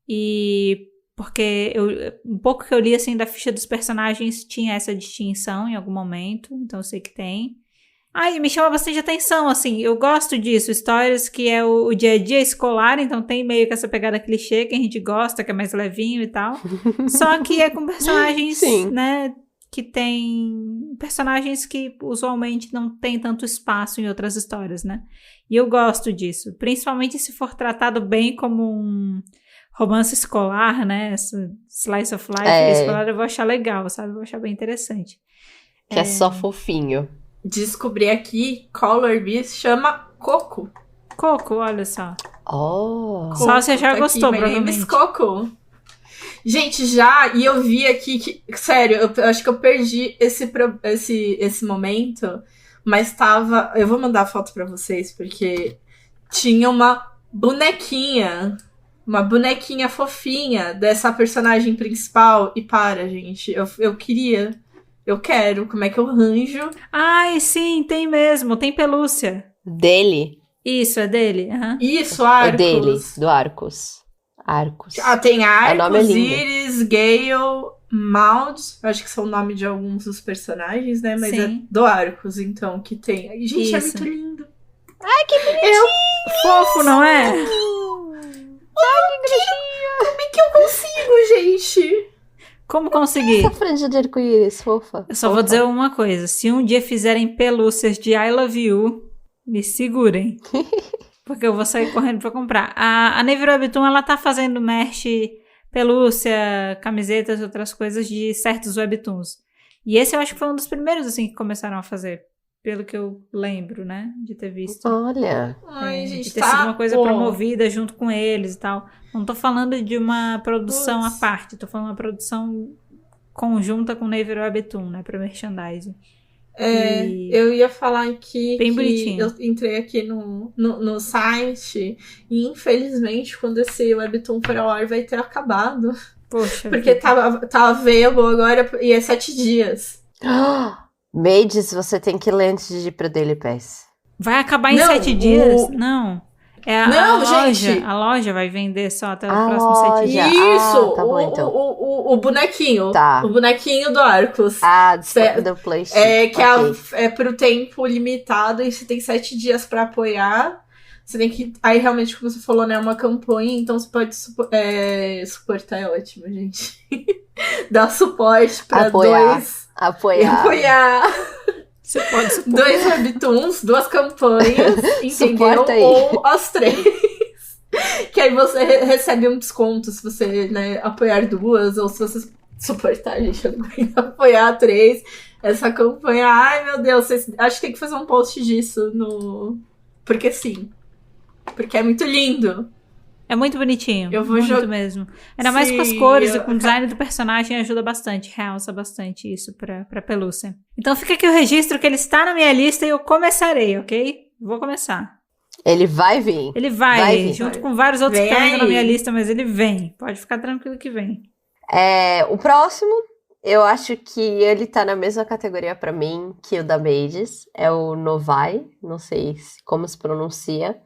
E porque um pouco que eu li, assim, da ficha dos personagens tinha essa distinção em algum momento, então eu sei que tem. E me chama bastante atenção, assim, eu gosto disso, histórias que é o dia a dia escolar, então tem meio que essa pegada clichê que a gente gosta, que é mais levinho e tal, só que é com personagens, né, que tem personagens que usualmente não tem tanto espaço em outras histórias, né, e eu gosto disso, principalmente se for tratado bem como um romance escolar, né, essa slice of life escolar, eu vou achar legal, sabe, eu vou achar bem interessante. Que é só fofinho. Descobri aqui, Color B se chama Coco. Coco, olha só. Só você já gostou, aqui, provavelmente. Coco. Gente, e eu vi aqui que... Sério, eu acho que eu perdi esse momento, mas tava... Eu vou mandar a foto pra vocês, porque tinha uma bonequinha fofinha dessa personagem principal. E gente, eu queria... Eu quero, como é que eu arranjo? Ai, sim, tem mesmo, tem pelúcia. Dele? Isso, é dele. Isso, Arcos. É dele, do Arcos. Arcos. Tem Arcos, é Iris, Gale, Maud. Acho que são o nome de alguns dos personagens, né? Mas é do Arcos, então, que tem. Gente, é muito lindo. Ai, que bonitinho! Fofo, não é? Ai, que bonitinho! Como é que eu consigo, gente? Como conseguir? Essa franja de arco-íris, fofa. Eu só vou dizer uma coisa. Se um dia fizerem pelúcias de I Love You, me segurem. Porque eu vou sair correndo pra comprar. A Navy Webtoon, ela tá fazendo merch, pelúcia, camisetas e outras coisas de certos webtoons. E esse eu acho que foi um dos primeiros, assim, que começaram a fazer. pelo que eu lembro, né? De ter visto. Olha. Ai, gente, de ter sido uma coisa promovida junto com eles e tal. Não tô falando de uma produção à parte, tô falando de uma produção conjunta com Naver Webtoon, né? Pra merchandising. Eu ia falar aqui bem que bonitinho. eu entrei aqui no site e infelizmente quando esse Webtoon for ao ar vai ter acabado. Poxa. Porque tava available agora e é 7 dias. Mages, você tem que ler antes de ir pro Daily Pass. Vai acabar em 7 dias? Não. A loja vai vender só até os próximos 7 dias. Isso! Tá bom, então. O bonequinho. Tá. O bonequinho do Arcos. Do Play. Que é pro tempo limitado e você tem 7 dias pra apoiar. Você tem que... Aí, realmente, como você falou, né? É uma campanha, então você pode suportar, é ótimo, gente. Dar suporte pra Apoiar. Você pode suportar. 2 webtoons, 2 campanhas, entendeu? Ou as 3. Que aí você recebe um desconto se você, né, apoiar 2, ou se você suportar, gente, eu não aguento apoiar 3. Essa campanha, ai meu Deus, acho que tem que fazer um post disso porque sim. Porque é muito lindo. É muito bonitinho. Eu vou muito mesmo. Ainda mais com as cores e com o design do personagem ajuda bastante, realça bastante isso pra pelúcia. Então fica aqui o registro que ele está na minha lista e eu começarei, ok? Vou começar. Ele vai vir. Ele vai vir. Junto com vários outros que estão ainda na minha aí. lista, mas ele vem. Pode ficar tranquilo que vem. O próximo, eu acho que ele tá na mesma categoria pra mim que o da Mages. É o Novai. Não sei como se pronuncia.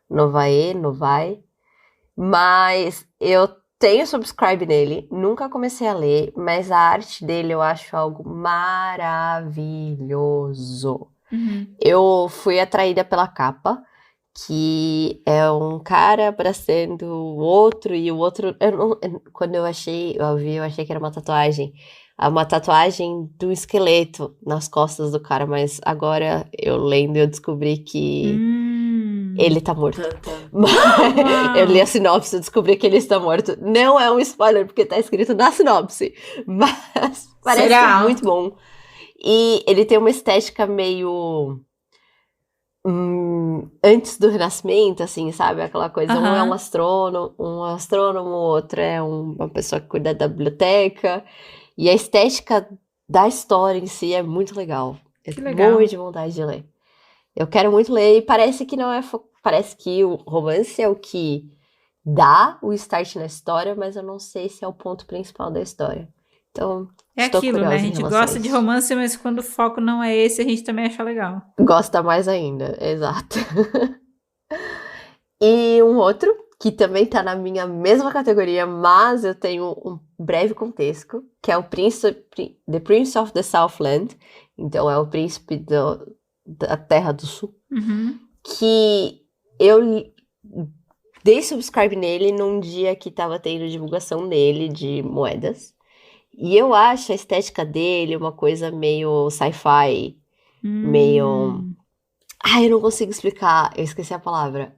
Novai. Mas eu tenho subscribe nele, nunca comecei a ler, mas a arte dele eu acho algo maravilhoso. Uhum. Eu fui atraída pela capa, que é um cara abraçando o outro, e o outro... Quando eu achei que era uma tatuagem. Uma tatuagem do esqueleto nas costas do cara, mas agora eu lendo eu descobri que... Ele tá morto. Eu li a sinopse e descobri que ele está morto. Não é um spoiler, porque tá escrito na sinopse. Mas parece muito bom. E ele tem uma estética meio... antes do Renascimento, assim, sabe? Aquela coisa, um é um astrônomo, o outro é uma pessoa que cuida da biblioteca. E a estética da história em si é muito legal. Que legal. Morro de vontade de ler. Eu quero muito ler e parece que não é... Parece que o romance é o que dá o start na história, mas eu não sei se é o ponto principal da história. Então, estou aquilo, né? A curiosa em gente relação gosta a de isso. romance, mas quando o foco não é esse, a gente também acha legal. Gosta mais ainda, exato. E um outro, que também tá na minha mesma categoria, mas eu tenho um breve contexto, que é o The Prince of the Southland. Então, é o príncipe da Terra do Sul. Uhum. Que eu dei subscribe nele num dia que tava tendo divulgação dele de moedas. E eu acho a estética dele uma coisa meio sci-fi, meio... eu não consigo explicar, eu esqueci a palavra.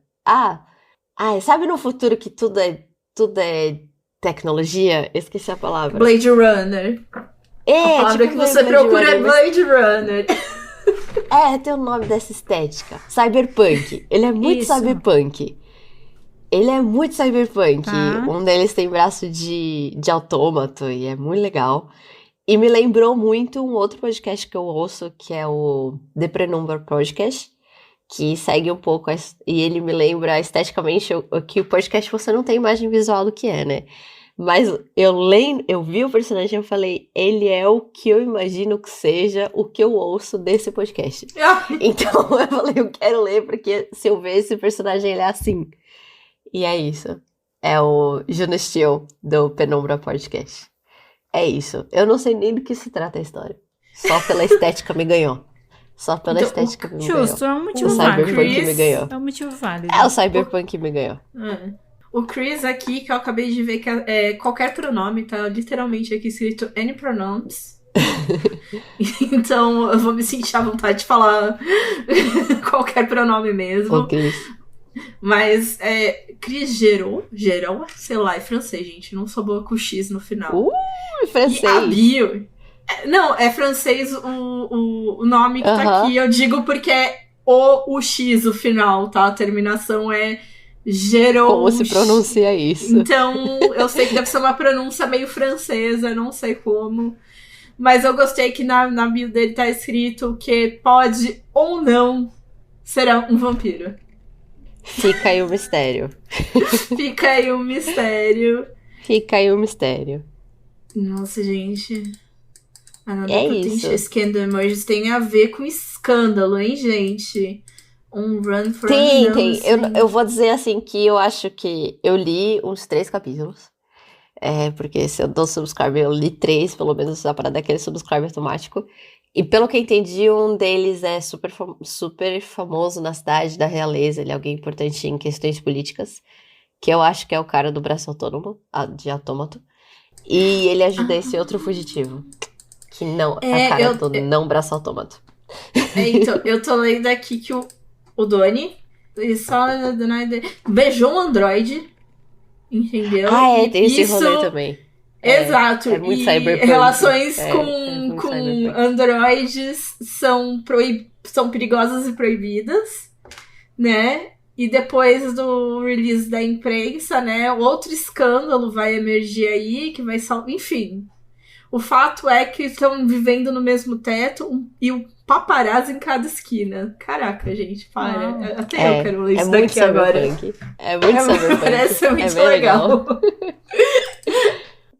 Sabe no futuro que tudo é tecnologia? Eu esqueci a palavra. Blade Runner. A palavra que você procura é Blade Runner. Tem o nome dessa estética. Cyberpunk. Ele é muito cyberpunk. Um deles tem braço de autômato e é muito legal. E me lembrou muito um outro podcast que eu ouço, que é o The Penumbra Podcast, que segue um pouco, e ele me lembra esteticamente que o podcast você não tem imagem visual do que é, né? Mas eu vi o personagem e eu falei, ele é o que eu imagino que seja o que eu ouço desse podcast. Então eu falei, eu quero ler, porque se eu ver esse personagem, ele é assim. E é isso. É o Juno Steel do Penumbra Podcast. É isso. Eu não sei nem do que se trata a história. Só pela estética me ganhou. Estética me ganhou. Justo, é um motivo o válido. Cyberpunk me ganhou. É um motivo válido. O Cyberpunk me ganhou. O Chris aqui, que eu acabei de ver que é qualquer pronome, tá literalmente aqui escrito any pronouns. Então eu vou me sentir à vontade de falar qualquer pronome mesmo. O Chris. Mas Chris Geron, sei lá, é francês, gente. Não sou boa com X no final. Francês. E a bio Não, é francês o nome que tá aqui. Eu digo porque é o X o final, tá? A terminação é Jerome. Como se pronuncia isso? Então, eu sei que deve ser uma pronúncia meio francesa, não sei como. Mas eu gostei que na bio dele tá escrito que pode ou não ser um vampiro. Fica aí o mistério. Fica aí o mistério. Fica aí o mistério. Nossa, gente. É isso. Scandal Emerges tem a ver com escândalo, hein, gente? Um Run for Tem. Eu vou dizer assim que eu acho que eu li uns 3 capítulos. Porque se eu dou subscribe, eu li 3, pelo menos, só para dar aquele subscribe automático. E pelo que eu entendi, um deles é super famoso na cidade da realeza. Ele é alguém importante em questões políticas. Que eu acho que é o cara do braço autônomo, de autômato. E ele ajuda esse outro fugitivo. Que não é o cara do não braço autômato. Então, eu tô lendo aqui que o Donnie só beijou um androide, entendeu? Tem esse rolê também. Exato. É muito e cyberpunk. Relações com androides são perigosas e proibidas, né? E depois do release da imprensa, né? Outro escândalo vai emergir aí, que vai enfim. O fato é que estão vivendo no mesmo teto e o paparazzi em cada esquina. Caraca, gente, para. Até eu quero ler isso daqui agora. É muito cyberpunk. Parece muito legal.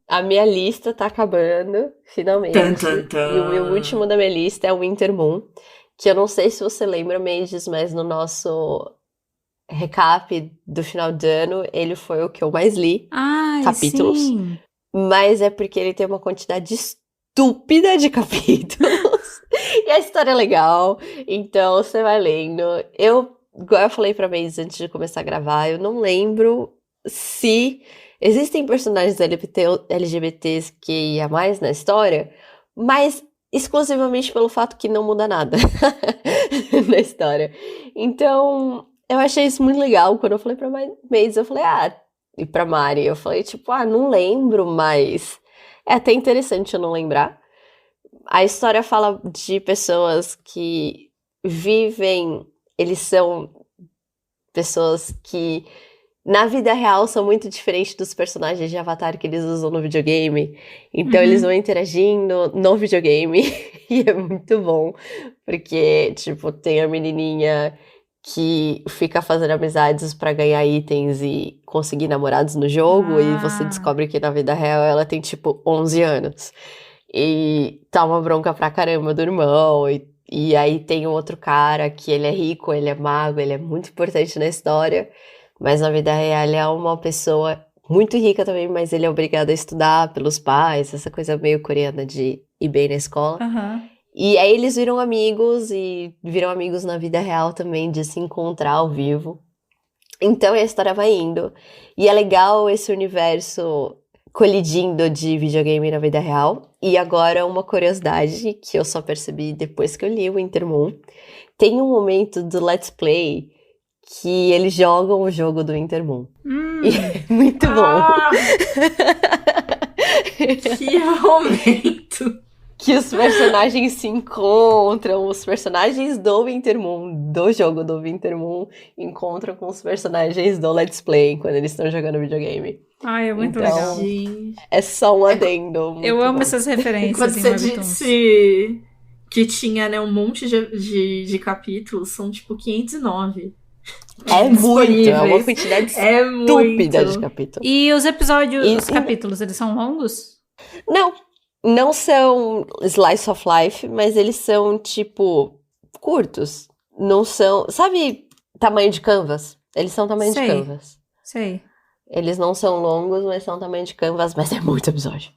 A minha lista tá acabando, finalmente. E o meu último da minha lista é o Wintermoon, que eu não sei se você lembra, Mendes, mas no nosso recap do final de ano, ele foi o que eu mais li. Capítulos. Sim. Mas é porque ele tem uma quantidade estúpida de capítulos. E a história é legal. Então, você vai lendo. Igual eu falei pra Mendes antes de começar a gravar, eu não lembro se existem personagens LGBTs que ia mais na história, mas exclusivamente pelo fato que não muda nada na história. Então, eu achei isso muito legal. Quando eu falei pra Mendes, eu falei, e pra Mari, eu falei, não lembro, mas é até interessante eu não lembrar. A história fala de pessoas que vivem, eles são pessoas que na vida real são muito diferentes dos personagens de Avatar que eles usam no videogame. Então eles vão interagindo no videogame e é muito bom, porque, tem a menininha que fica fazendo amizades pra ganhar itens e conseguir namorados no jogo, e você descobre que na vida real ela tem, 11 anos. E tá uma bronca pra caramba do irmão, e aí tem um outro cara que ele é rico, ele é mago, ele é muito importante na história, mas na vida real ele é uma pessoa muito rica também, mas ele é obrigado a estudar pelos pais, essa coisa meio coreana de ir bem na escola. E aí eles viram amigos e viram amigos na vida real também, de se encontrar ao vivo. Então a história vai indo. E é legal esse universo colidindo de videogame na vida real. E agora uma curiosidade que eu só percebi depois que eu li o Wintermoon. Tem um momento do Let's Play que eles jogam o jogo do Wintermoon. E é muito bom. Que momento! Que os personagens se encontram, os personagens do Wintermoon, do jogo do Wintermoon, encontram com os personagens do Let's Play quando eles estão jogando videogame. É muito legal. É só um adendo. Eu amo essas referências. Quando você disse que tinha, né, um monte de capítulos, são 509. É muito, é uma quantidade estúpida de capítulos. E os episódios, os capítulos, eles são longos? Não são slice of life, mas eles são, curtos. Não são... Sabe tamanho de canvas? Eles são tamanho de canvas. Sei. Eles não são longos, mas são tamanho de canvas, mas é muito episódio.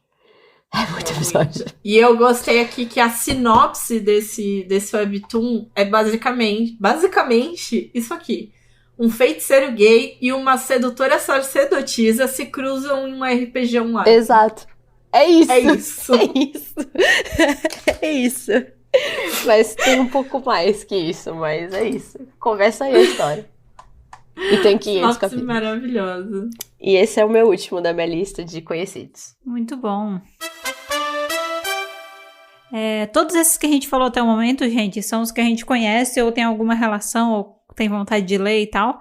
É muito episódio. E eu gostei aqui que a sinopse desse webtoon é basicamente isso aqui. Um feiticeiro gay e uma sedutora sacerdotisa se cruzam em um RPG online. Exato. É isso. É isso. É isso. É isso. Mas tem um pouco mais que isso, mas é isso. Começa aí a história. E tem 500 capítulos. Maravilhoso. E esse é o meu último da minha lista de conhecidos. Muito bom. Todos esses que a gente falou até o momento, gente, são os que a gente conhece ou tem alguma relação ou tem vontade de ler e tal,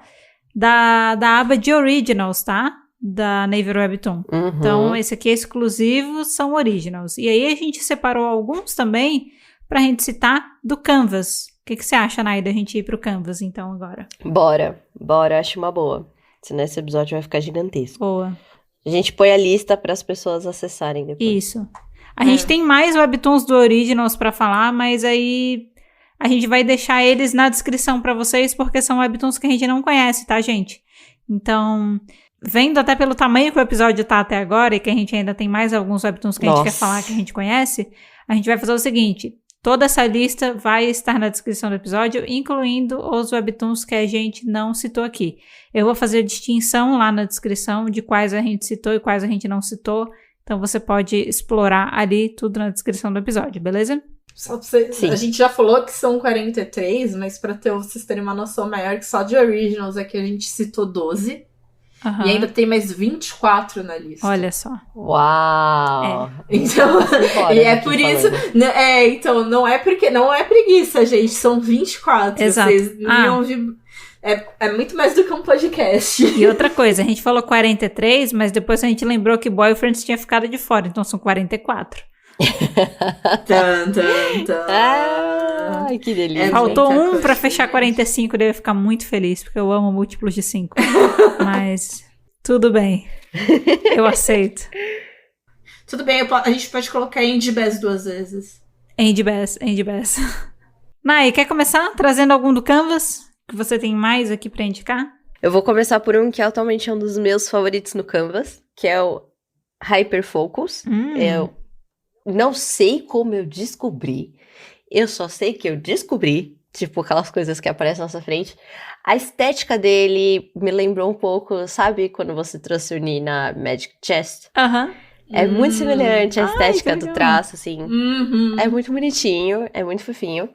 da aba de Originals, tá? Da Naver Webtoon. Uhum. Então, esse aqui é exclusivo, são Originals. E aí a gente separou alguns também pra gente citar do Canvas. O que você acha, Nai, da gente ir pro Canvas, então, agora? Bora, acho uma boa. Senão esse episódio vai ficar gigantesco. Boa. A gente põe a lista para as pessoas acessarem depois. Isso. A gente tem mais Webtoons do Originals pra falar, mas aí a gente vai deixar eles na descrição pra vocês, porque são Webtoons que a gente não conhece, tá, gente? Então, vendo até pelo tamanho que o episódio tá até agora, e que a gente ainda tem mais alguns Webtoons que a gente quer falar que a gente conhece, a gente vai fazer o seguinte: toda essa lista vai estar na descrição do episódio, incluindo os Webtoons que a gente não citou aqui. Eu vou fazer a distinção lá na descrição de quais a gente citou e quais a gente não citou. Então você pode explorar ali tudo na descrição do episódio, beleza? Só pra você, a gente já falou que são 43, mas pra vocês terem uma noção maior, que só de Originals aqui a gente citou 12. E ainda tem mais 24 na lista. Olha só. Uau! Então, e é por isso... então, não é preguiça, gente. São 24. Exato. Vocês não iam ouvir... É muito mais do que um podcast. E outra coisa, a gente falou 43, mas depois a gente lembrou que Boyfriends tinha ficado de fora, então são 44. Ai, que delícia. Faltou um pra fechar 45, daí eu ia ficar muito feliz, porque eu amo múltiplos de 5. Mas tudo bem, eu aceito. Tudo bem, a gente pode colocar Andy Bass 2 vezes. Andy Bass. Nai, quer começar trazendo algum do Canvas? Que você tem mais aqui pra indicar? Eu vou começar por um que atualmente é um dos meus favoritos no Canvas, que é o Hyperfocus. Eu não sei como eu descobri. Eu só sei que eu descobri, tipo aquelas coisas que aparecem na nossa frente. A estética dele me lembrou um pouco, sabe quando você trouxe o Ni na Magic Chest? É muito semelhante à estética do traço, assim. É muito bonitinho, é muito fofinho.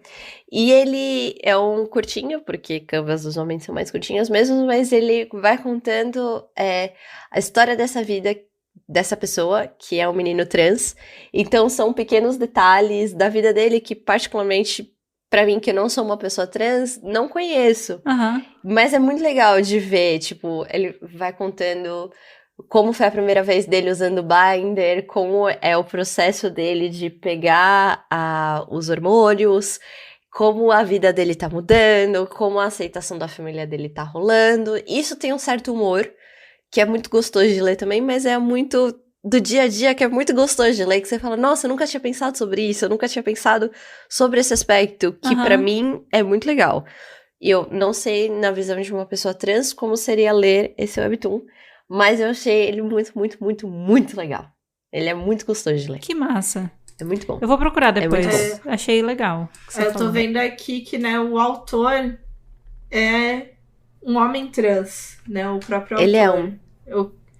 E ele é um curtinho, porque Canvas usualmente são mais curtinhos mesmo, mas ele vai contando a história dessa vida dessa pessoa, que é um menino trans. Então são pequenos detalhes da vida dele que particularmente, pra mim, que eu não sou uma pessoa trans, não conheço. Mas é muito legal de ver, tipo, ele vai contando como foi a primeira vez dele usando binder, como é o processo dele de pegar os hormônios, como a vida dele tá mudando, como a aceitação da família dele tá rolando. Isso tem um certo humor, que é muito gostoso de ler também, mas é muito do dia a dia, que é muito gostoso de ler, que você fala, nossa, eu nunca tinha pensado sobre isso, eu nunca tinha pensado sobre esse aspecto, que pra mim é muito legal. E eu não sei, na visão de uma pessoa trans, como seria ler esse webtoon, mas eu achei ele muito, muito, muito, muito legal. Ele é muito gostoso de ler. Que massa. É muito bom. Eu vou procurar depois. muito Achei legal. Eu tô vendo aqui que, né, o autor é um homem trans, né? O próprio autor.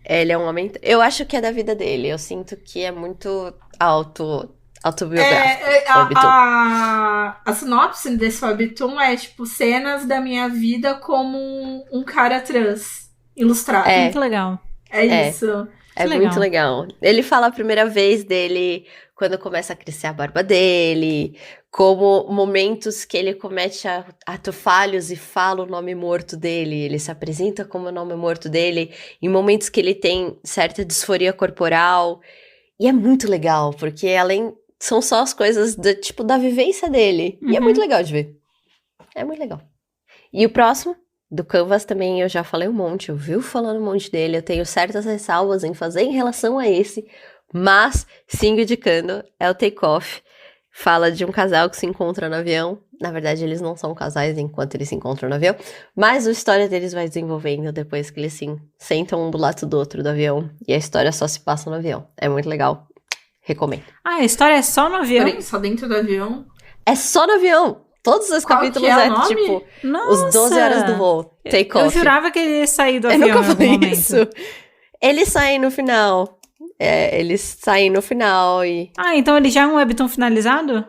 Ele é um homem... Eu acho que é da vida dele. Eu sinto que é muito autobiográfico. A sinopse desse webtoon é, tipo, cenas da minha vida como um cara trans ilustrado. Muito legal. É isso. É muito legal. Ele fala a primeira vez dele, quando começa a crescer a barba dele, como momentos que ele comete atos falhos e fala o nome morto dele, ele se apresenta como o nome morto dele, em momentos que ele tem certa disforia corporal, e é muito legal, porque são só as coisas da vivência dele, e é muito legal de ver. É muito legal. E o próximo, do Canvas também, eu já falei um monte, eu vivo falando um monte dele, eu tenho certas ressalvas em fazer em relação a esse, mas, sigo indicando, é o Take Off. Fala de um casal que se encontra no avião. Na verdade, eles não são casais enquanto eles se encontram no avião, mas a história deles vai desenvolvendo depois que eles se sentam um do lado do outro do avião, e a história só se passa no avião. É muito legal. Recomendo. A história é só no avião? Peraí, só dentro do avião? É só no avião! Todos os capítulos tipo, os 12 horas do voo. Take Off. Eu jurava que ele ia sair do avião. Eu nunca falei momento. isso. Eles saem no final. Eles saem no final e... então ele já é um webtoon finalizado?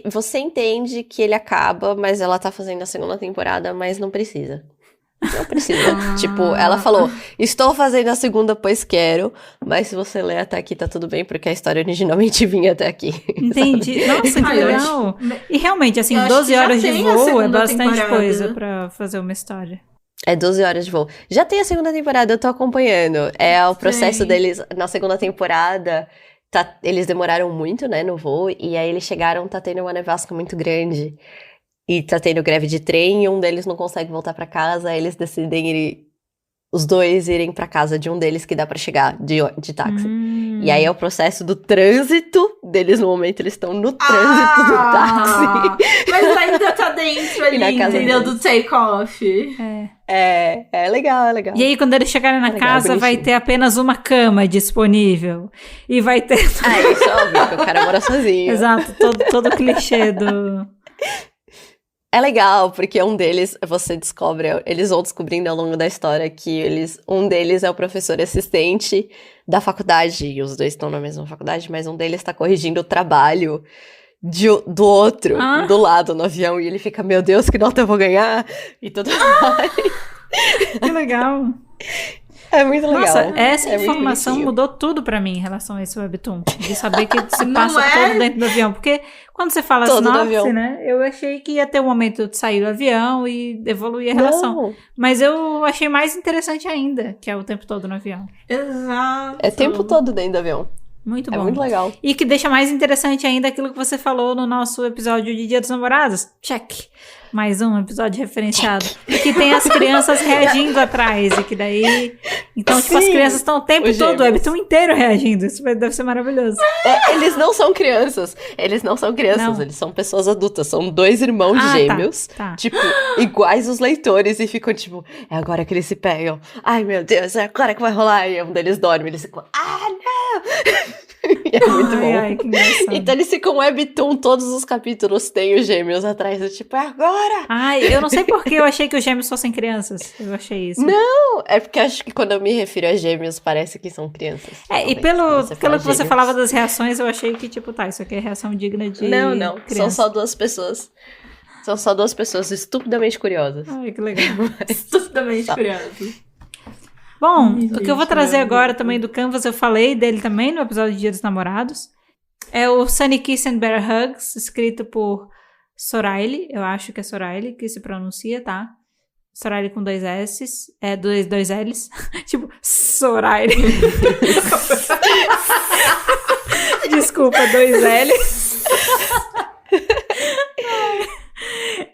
Você entende que ele acaba, mas ela tá fazendo a segunda temporada, mas não precisa. Não precisa. Tipo, ela falou, estou fazendo a segunda, pois quero, mas se você ler até aqui, tá tudo bem, porque a história originalmente vinha até aqui. Entendi. Nossa, que legal. E realmente, assim, 12 horas de voo é bastante coisa pra fazer uma história. É 12 horas de voo. Já tem a segunda temporada, eu tô acompanhando. É o processo deles na segunda temporada. Eles demoraram muito, né, no voo, e aí eles chegaram, tá tendo uma nevasca muito grande. E tá tendo greve de trem, e um deles não consegue voltar pra casa, aí eles decidem os dois irem pra casa de um deles que dá pra chegar de táxi. E aí é o processo do trânsito deles, no momento eles estão no trânsito do táxi. Mas ainda tá dentro ali, entendeu? Do take-off. É legal, é legal. E aí quando eles chegarem na casa, vai ter apenas uma cama disponível. E vai ter... Isso é óbvio, porque o cara mora sozinho. Exato, todo o clichê do... É legal, porque um deles, você descobre, eles vão descobrindo ao longo da história que um deles é o professor assistente da faculdade, e os dois estão na mesma faculdade, mas um deles tá corrigindo o trabalho do outro, do lado no avião, e ele fica, meu Deus, que nota eu vou ganhar? E tudo mais. Que legal. É muito legal. Nossa, essa informação mudou tudo pra mim em relação a esse webtoon. De saber que se passa todo dentro do avião. Porque quando você fala sinopse, né? Eu achei que ia ter um momento de sair do avião e evoluir a relação. Não. Mas eu achei mais interessante ainda, que é o tempo todo no avião. Exato. É o tempo todo dentro do avião. Muito bom. É muito legal. E que deixa mais interessante ainda aquilo que você falou no nosso episódio de Dia dos Namorados. Check. Mais um episódio referenciado. E que tem as crianças reagindo atrás. E que daí... Então, tipo, as crianças estão o tempo todo, o webtoon inteiro reagindo. Isso deve ser maravilhoso. Eles não são crianças. Eles são pessoas adultas. São 2 irmãos gêmeos. Tá. Tipo, iguais os leitores. E ficam tipo, é agora que eles se pegam. Ai, meu Deus, é agora que vai rolar. E um deles dorme. Eles ficam, não! E é muito bom. Ai, que engraçado. Então eles ficam webtoon, todos os capítulos tem os gêmeos atrás, tipo, é agora! Ai, eu não sei porque eu achei que os gêmeos fossem crianças. Eu achei isso. Não, é porque acho que quando eu me refiro a gêmeos, parece que são crianças. E pelo que você falava das reações, eu achei que, tipo, isso aqui é reação digna de Não, criança. São só 2 pessoas. São só 2 pessoas estupidamente curiosas. Ai, que legal. Estupidamente curiosas. Bom, o que eu vou trazer agora também do Canvas, eu falei dele também no episódio de Dia dos Namorados, é o Sunny Kiss and Bear Hugs, escrito por Soraile, eu acho que é Soraile que se pronuncia, tá? Soraile com 2 S's, 2 L's, tipo, Soraile. Desculpa, 2 L's.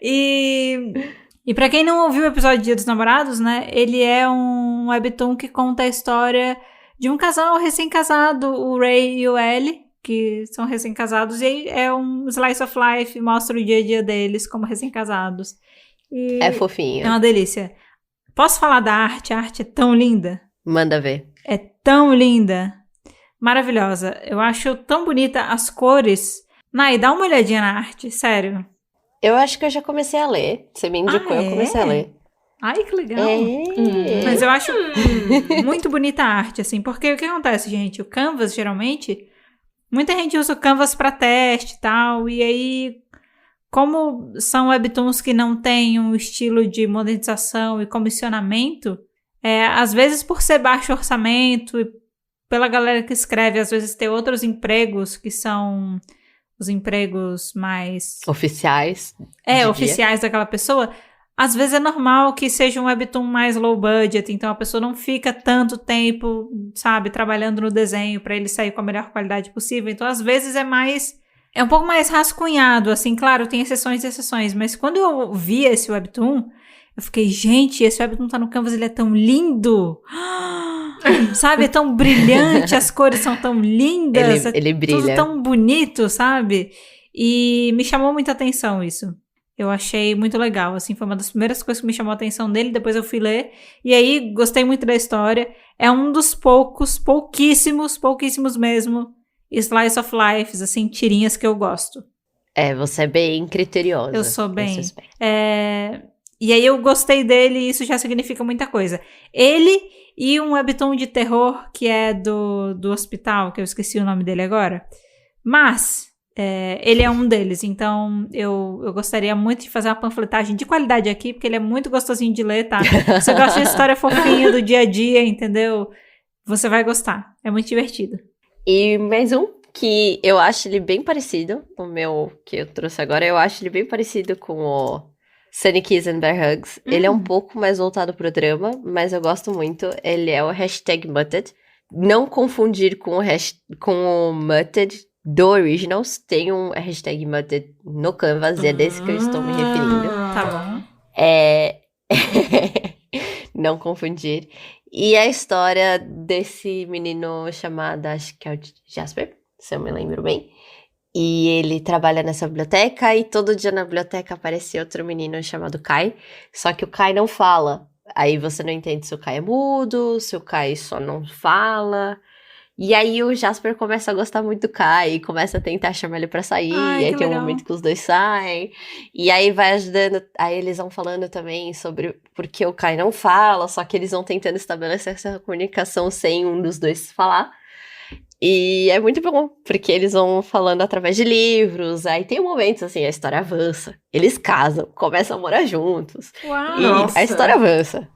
E pra quem não ouviu o episódio de Dia dos Namorados, né, ele é um webtoon que conta a história de um casal recém-casado, o Ray e o Ellie, que são recém-casados, e aí é um slice of life, mostra o dia a dia deles como recém-casados. E é fofinho. É uma delícia. Posso falar da arte? A arte é tão linda. Manda ver. É tão linda. Maravilhosa. Eu acho tão bonita as cores. Nai, dá uma olhadinha na arte, sério. Eu acho que eu já comecei a ler. Você me indicou, eu comecei a ler. Ai, que legal. Mas eu acho muito bonita a arte, assim. Porque o que acontece, gente? O Canvas, geralmente, muita gente usa o Canvas pra teste e tal. E aí, como são webtoons que não têm um estilo de monetização e comissionamento, às vezes por ser baixo orçamento e pela galera que escreve, às vezes ter outros empregos que são... os empregos mais... oficiais. Oficiais daquela pessoa. Às vezes é normal que seja um webtoon mais low budget, então a pessoa não fica tanto tempo, sabe, trabalhando no desenho para ele sair com a melhor qualidade possível. Então, às vezes é um pouco mais rascunhado, assim, claro, tem exceções e exceções, mas quando eu vi esse webtoon, eu fiquei, gente, esse webtoon tá no Canvas, ele é tão lindo! Sabe, é tão brilhante, as cores são tão lindas, ele brilha. Tudo tão bonito, sabe? E me chamou muita atenção isso. Eu achei muito legal, assim, foi uma das primeiras coisas que me chamou a atenção dele, depois eu fui ler, e aí gostei muito da história. É um dos pouquíssimos mesmo, slice of life, assim, tirinhas que eu gosto. Você é bem criteriosa. Eu sou bem. E aí eu gostei dele e isso já significa muita coisa. Ele e um webtoon de terror que é do hospital, que eu esqueci o nome dele agora. Mas Ele é um deles, então eu gostaria muito de fazer uma panfletagem de qualidade aqui, porque ele é muito gostosinho de ler, tá? Se você gosta de história fofinha do dia a dia, entendeu? Você vai gostar, é muito divertido. E mais um que eu acho ele bem parecido, o meu que eu trouxe agora, eu acho ele bem parecido com o Sunny Kiss and Bear Hugs. Ele é um pouco mais voltado pro drama, mas eu gosto muito. Ele é o #Mutted. Não confundir com o Mutted do Originals. Tem um #Mutted no Canvas, e é desse que eu estou me referindo. Tá bom. Não confundir. E a história desse menino chamado, acho que é o Jasper, se eu me lembro bem. E ele trabalha nessa biblioteca e todo dia na biblioteca aparece outro menino chamado Kai. Só que o Kai não fala. Aí você não entende se o Kai é mudo, se o Kai só não fala. E aí o Jasper começa a gostar muito do Kai e começa a tentar chamar ele pra sair. Ai, e aí que tem um legal. momento que os dois saem. E aí vai ajudando. Aí eles vão falando também sobre porque o Kai não fala, só que eles vão tentando estabelecer essa comunicação sem um dos dois falar. E é muito bom, porque eles vão falando através de livros. Aí tem momentos assim, a história avança. Eles casam, começam a morar juntos. Uau! E Nossa. a história avança.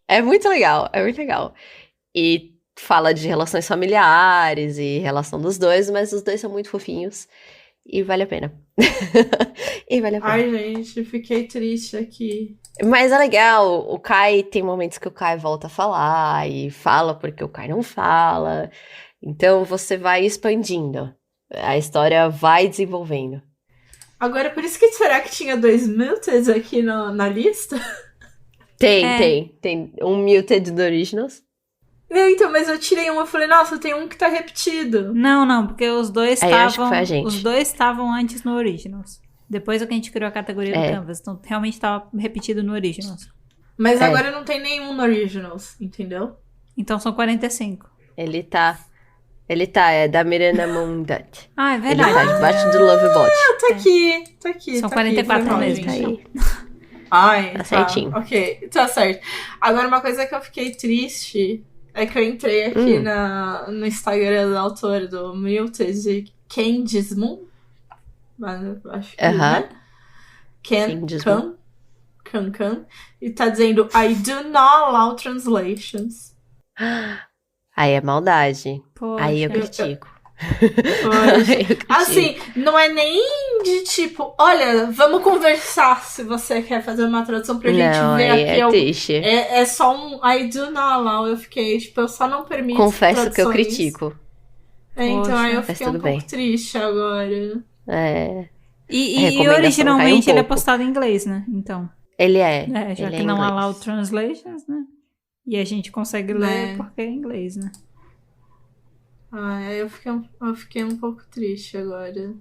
É muito legal, é muito legal. E fala de relações familiares e relação dos dois, mas os dois são muito fofinhos. E vale a pena. E vale a pena. Ai, gente, fiquei triste aqui. Mas é legal, o Kai tem momentos que o Kai volta a falar e fala porque o Kai não fala. Então você vai expandindo. A história vai desenvolvendo. Agora, por isso que será que tinha 2 Muted aqui na lista? Tem um Muted do Originals. Então, mas eu tirei um, eu falei, nossa, tem um que tá repetido. Não, porque os dois Aí eu acho que estavam. foi a gente. Os dois estavam antes no Originals. Depois é que a gente criou a categoria do É. Canvas. Então realmente estava repetido no Originals. Mas É. agora não tem nenhum no Originals, entendeu? Então são 45. Ele tá, é da Miranda Mundat. Ah, é Ele verdade. tá debaixo do Lovebot. Tá aqui. São tá 44 aqui, foi mal, mesmo, Tá gente. aí. Ai, Tá certinho. Ok, tá certo. Agora, uma coisa que eu fiquei triste é que eu entrei aqui no Instagram do autor do Muted, Ken Dismon. Acho que né? Ken Dismon. Can. E tá dizendo I do not allow translations. Aí é maldade. Poxa. Aí eu critico. Pois. Aí eu critico. Assim, não é nem de tipo, olha, vamos conversar se você quer fazer uma tradução pra gente Não, ver aí aqui. é triste. É só um I do not allow. Eu fiquei, tipo, eu só não permito Confesso que eu traduções. critico. Então Poxa. aí eu Mas fiquei tudo um pouco bem. triste agora. É. E recomendação cai originalmente um ele é pouco. postado em inglês, né? Então. Ele é. Já ele que é não inglês. allow translations, né? E a gente consegue ler Né. porque é em inglês, né? Ai, eu fiquei um pouco triste agora.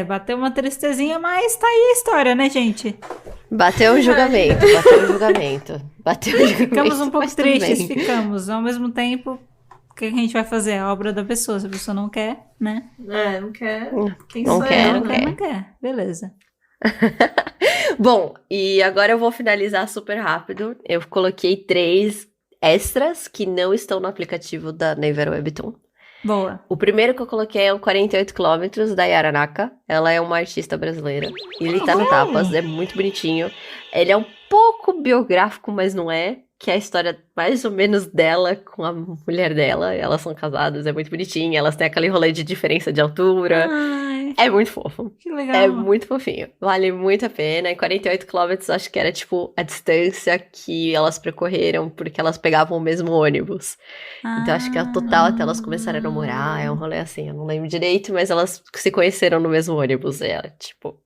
Bateu uma tristezinha, mas tá aí a história, né, gente? Bateu o julgamento. Ficamos um pouco mas tudo tristes, bem. ficamos. Ao mesmo tempo, o que a gente vai fazer? É a obra da pessoa. Se a pessoa não quer, né? Não quer. Quem Não sou quer, eu, não né? quer. Não quer. Beleza. Bom, e agora eu vou finalizar super rápido. Eu coloquei 3 extras que não estão no aplicativo da Naver Webtoon. Boa. O primeiro que eu coloquei é o 48 km da Yaranaka. Ela é uma artista brasileira. E ele tá no Tapas, é muito bonitinho. Ele é um pouco biográfico, mas não é. Que é a história mais ou menos dela com a mulher dela. Elas são casadas, é muito bonitinho. Elas têm aquele rolê de diferença de altura. Ai, É muito fofo. que legal. É muito fofinho. Vale muito a pena. E 48 km acho que era tipo a distância que elas percorreram porque elas pegavam o mesmo ônibus. Então acho que é o total até elas começarem a namorar. É um rolê assim, eu não lembro direito, mas elas se conheceram no mesmo ônibus. Tipo.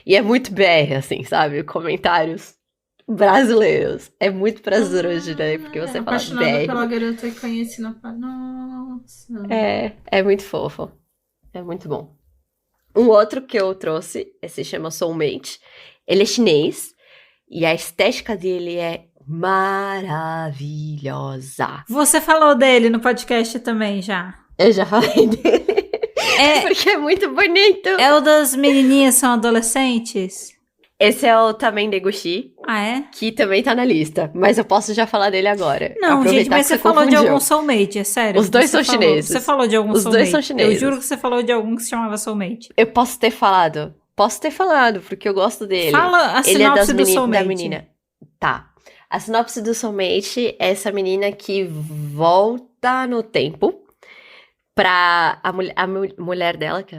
E é muito BR, assim, sabe? Comentários brasileiros. É muito prazeroso, né? Porque você fala Apaixonada BR. pela garota que conheci na... Nossa. É muito fofo. É muito bom. Um outro que eu trouxe, se chama Soulmate. Ele é chinês e a estética dele é maravilhosa. Você falou dele no podcast também já. Eu já falei dele. Porque é muito bonito. É o das menininhas são adolescentes? Esse é o Tamen Deguchi, Ah, é? que também tá na lista. Mas eu posso já falar dele agora. Não, Aproveitar gente, mas que você falou de confundiu. algum soulmate, é sério. Os dois são falou. chineses. Você falou de algum Os soulmate. dois são chineses. Eu juro que você falou de algum que se chamava soulmate. Eu posso ter falado. Porque eu gosto dele. Fala a Ele é sinopse do da soulmate. menina. Tá. A sinopse do soulmate é essa menina que volta no tempo pra a mulher dela, que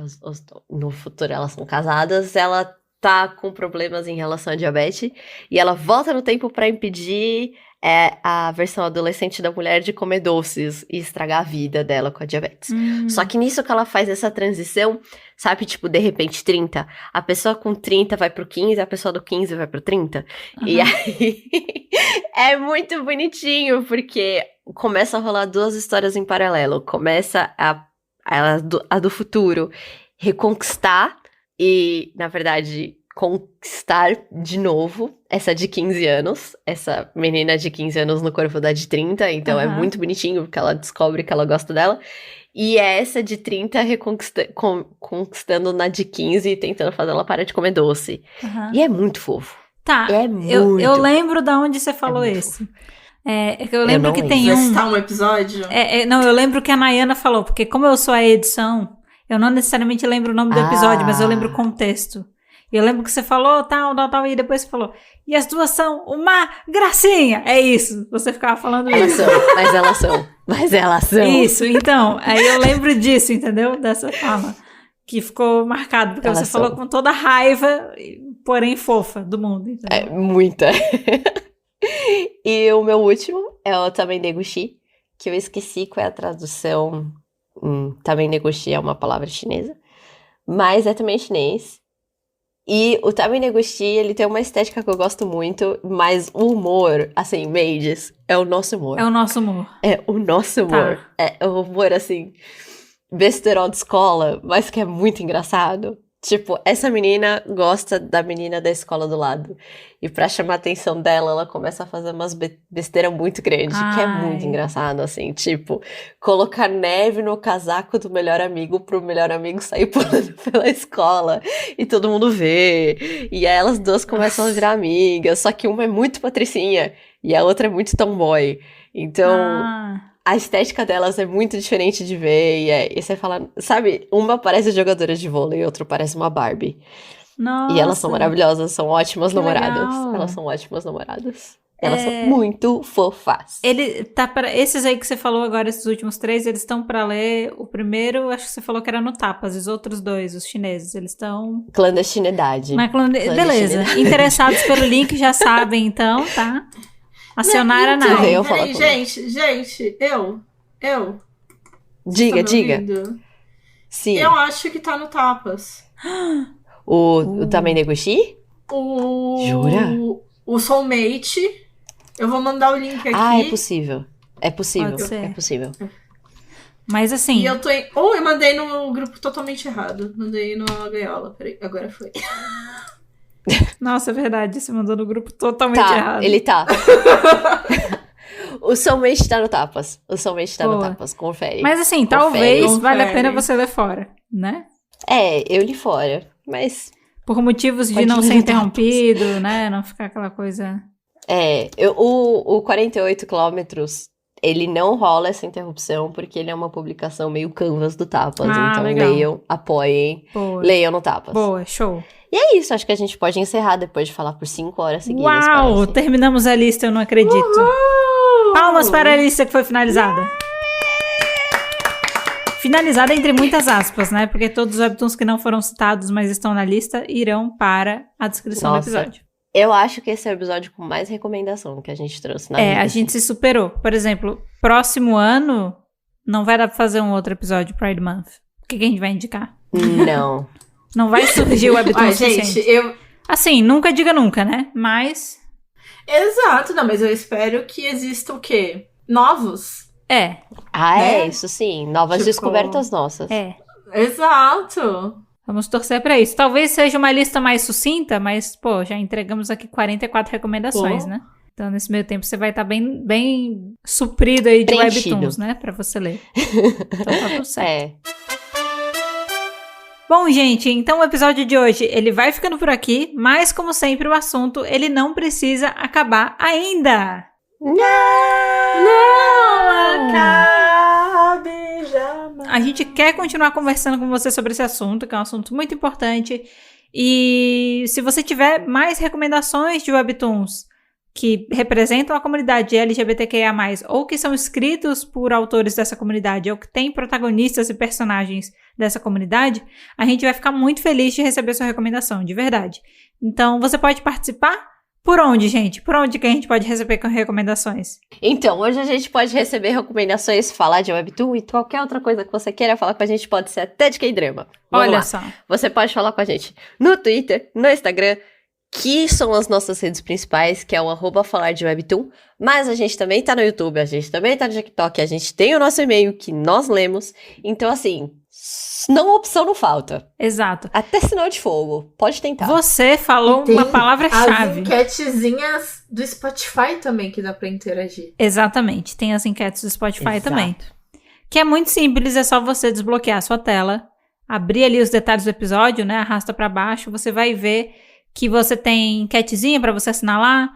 no futuro elas são casadas, ela tá com problemas em relação à diabetes, e ela volta no tempo pra impedir a versão adolescente da mulher de comer doces e estragar a vida dela com a diabetes. Só que nisso que ela faz essa transição, sabe, tipo, de repente 30, a pessoa com 30 vai pro 15, a pessoa do 15 vai pro 30, e aí é muito bonitinho, porque começa a rolar duas histórias em paralelo, começa a do futuro reconquistar e, na verdade, conquistar de novo essa de 15 anos, essa menina de 15 anos no corpo da de 30, então é muito bonitinho, porque ela descobre que ela gosta dela, e é essa de 30 conquistando na de 15 e tentando fazer ela parar de comer doce. E é muito fofo. Tá, é muito eu lembro de onde você falou esse. É que eu lembro que tem um episódio? Não, eu lembro que a Nayana falou, porque como eu sou a edição, eu não necessariamente lembro o nome do episódio, mas eu lembro o contexto. E eu lembro que você falou tal, e depois você falou, e as duas são uma gracinha. É isso, você ficava falando isso. Mas elas são. Isso, então, aí eu lembro disso, entendeu? Dessa forma. Que ficou marcado, porque você falou com toda a raiva, porém fofa, do mundo. Entendeu? É, muita. E o meu último é o Tamen Deguchi, que eu esqueci qual é a tradução. Tamen Deguchi é uma palavra chinesa, mas é também chinês. E o Tamen Deguchi, ele tem uma estética que eu gosto muito, mas o humor, assim, Maids, é o nosso humor. É o nosso humor. É o nosso humor. Tá. É o humor, assim, besterol de escola, mas que é muito engraçado. Tipo, essa menina gosta da menina da escola do lado. E pra chamar a atenção dela, ela começa a fazer umas besteiras muito grandes, que é muito engraçado, assim. Tipo, colocar neve no casaco do melhor amigo pro melhor amigo sair pulando pela escola. E todo mundo vê. E aí elas duas começam a virar amigas. Só que uma é muito patricinha e a outra é muito tomboy. Então... A estética delas é muito diferente de ver, e você fala, sabe, uma parece jogadora de vôlei e outra parece uma Barbie. Nossa. E elas são maravilhosas, são ótimas namoradas. Legal. Elas são ótimas namoradas. Elas são muito fofas. Ele tá para esses aí que você falou agora, esses últimos 3, eles estão pra ler. O primeiro, acho que você falou que era no Tapas, os outros 2, os chineses, eles estão... Clandestinidade. Beleza, interessados pelo link já sabem, então, tá? Acionar a nave. Peraí, gente, eu. Diga. Sim. Eu acho que tá no Tapas. O Tamen Deguchi? Jura? O Soulmate. Eu vou mandar o link aqui. É possível. É possível. Mas assim... E eu tô em... eu mandei no grupo totalmente errado. Mandei no Gaiola. Peraí, agora foi. Nossa, é verdade, você mandou no grupo totalmente errado. Ele tá. O Soulmate tá no Tapas. No Tapas, confere. Mas assim, talvez valha a pena você ler fora, né? Eu li fora, mas... Por motivos de não ser interrompido, né? Não ficar aquela coisa... O 48 quilômetros, ele não rola essa interrupção, porque ele é uma publicação meio canvas do Tapas. Então legal. Leiam, apoiem, leiam no Tapas. Boa, show. E é isso, acho que a gente pode encerrar depois de falar por 5 horas seguidas. Uau, parece. Terminamos a lista, eu não acredito. Uhul! Palmas para a lista que foi finalizada. Finalizada entre muitas aspas, né? Porque todos os webtoons que não foram citados, mas estão na lista, irão para a descrição do episódio. Eu acho que esse é o episódio com mais recomendação que a gente trouxe na vida. A gente se superou. Por exemplo, próximo ano, não vai dar pra fazer um outro episódio Pride Month. O que a gente vai indicar? Não. Não vai surgir o webtoon suficiente. Gente, Assim, nunca diga nunca, né? Mas... Exato, não, mas eu espero que exista o quê? Novos? Isso sim. Novas descobertas nossas. Exato. Vamos torcer pra isso. Talvez seja uma lista mais sucinta, mas, já entregamos aqui 44 recomendações, né? Então, nesse meio tempo, você vai estar bem suprido aí de webtoons, né? Pra você ler. Então, tá tudo certo. Bom, gente, então o episódio de hoje, ele vai ficando por aqui, mas como sempre o assunto, ele não precisa acabar ainda. Não acabe jamais. A gente quer continuar conversando com você sobre esse assunto, que é um assunto muito importante. E se você tiver mais recomendações de webtoons que representam a comunidade LGBTQIA+, ou que são escritos por autores dessa comunidade, ou que têm protagonistas e personagens dessa comunidade, a gente vai ficar muito feliz de receber sua recomendação, de verdade. Então, você pode participar? Por onde, gente? Por onde que a gente pode receber recomendações? Então, hoje a gente pode receber recomendações, falar de webtoon e qualquer outra coisa que você queira falar com a gente, pode ser até de K-drama. Olha só. Você pode falar com a gente no Twitter, no Instagram, que são as nossas redes principais, que é o @falardewebtoon, mas a gente também tá no YouTube, a gente também tá no TikTok, a gente tem o nosso e-mail que nós lemos, então assim, opção não falta. Exato. Até sinal de fogo, pode tentar. Você falou uma palavra-chave. As enquetezinhas do Spotify também que dá pra interagir. Exatamente, tem as enquetes do Spotify Exato. também. Que é muito simples, é só você desbloquear a sua tela, abrir ali os detalhes do episódio, né, arrasta pra baixo, você vai ver que você tem enquetezinha para você assinalar,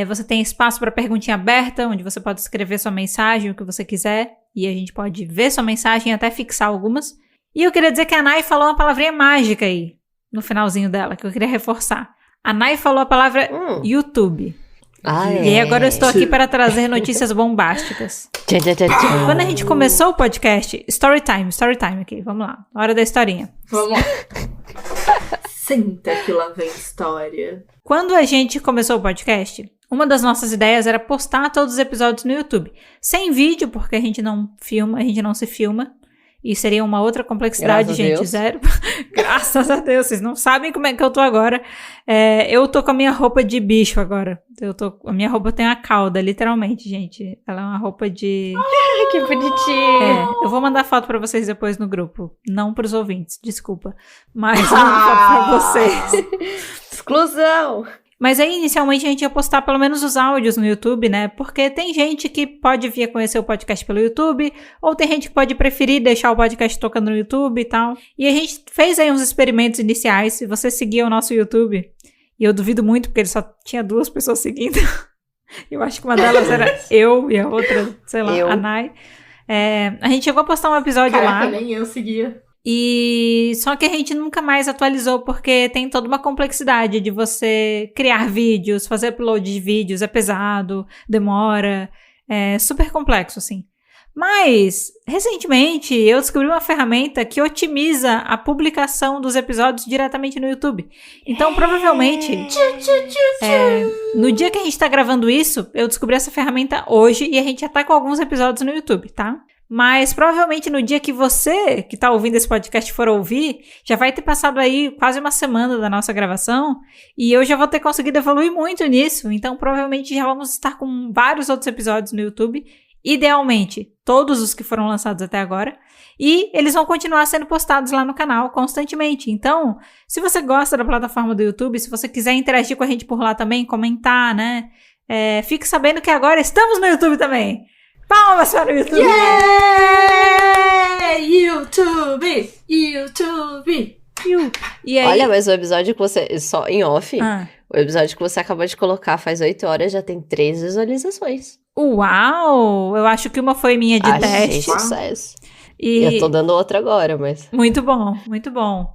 você tem espaço para perguntinha aberta, onde você pode escrever sua mensagem, o que você quiser, e a gente pode ver sua mensagem e até fixar algumas. E eu queria dizer que a Nai falou uma palavrinha mágica aí, no finalzinho dela, que eu queria reforçar. A Nai falou a palavra YouTube. E aí agora eu estou aqui para trazer notícias bombásticas. Quando a gente começou o podcast, story time aqui, vamos lá, hora da historinha. Vamos lá. Senta que lá vem história. Quando a gente começou o podcast, uma das nossas ideias era postar todos os episódios no YouTube. Sem vídeo, porque a gente não se filma. E seria uma outra complexidade, gente, zero. Graças a Deus, vocês não sabem como é que eu tô agora. Eu tô com a minha roupa de bicho agora. A minha roupa tem uma cauda, literalmente, gente. Ela é uma roupa de... Que bonitinho. Eu vou mandar foto pra vocês depois no grupo. Não pros ouvintes, desculpa. Mas eu vou mandar foto pra vocês. Exclusão! Mas aí, inicialmente, a gente ia postar pelo menos os áudios no YouTube, né? Porque tem gente que pode vir a conhecer o podcast pelo YouTube, ou tem gente que pode preferir deixar o podcast tocando no YouTube e tal. E a gente fez aí uns experimentos iniciais. Se você seguir o nosso YouTube, e eu duvido muito, porque ele só tinha 2 pessoas seguindo. Eu acho que uma delas era eu, e a outra, sei lá, a Nai. A gente chegou a postar um episódio lá. Nem eu seguia. E só que a gente nunca mais atualizou, porque tem toda uma complexidade de você criar vídeos, fazer upload de vídeos, é pesado, demora, é super complexo, assim. Mas, recentemente, eu descobri uma ferramenta que otimiza a publicação dos episódios diretamente no YouTube. Então, provavelmente, no dia que a gente tá gravando isso, eu descobri essa ferramenta hoje e a gente já tá com alguns episódios no YouTube, tá? Mas provavelmente no dia que você, que tá ouvindo esse podcast, for ouvir, já vai ter passado aí quase uma semana da nossa gravação e eu já vou ter conseguido evoluir muito nisso. Então provavelmente já vamos estar com vários outros episódios no YouTube, idealmente todos os que foram lançados até agora, e eles vão continuar sendo postados lá no canal constantemente. Então, se você gosta da plataforma do YouTube, se você quiser interagir com a gente por lá também, comentar, né? Fique sabendo que agora estamos no YouTube também. Palmas para o YouTube! Yeah! YouTube! E aí... Olha, mas o episódio que você... Só em off, o episódio que você acabou de colocar faz 8 horas já tem 3 visualizações. Uau! Eu acho que uma foi minha de teste. Sucesso. E eu tô dando outra agora, mas... Muito bom, muito bom.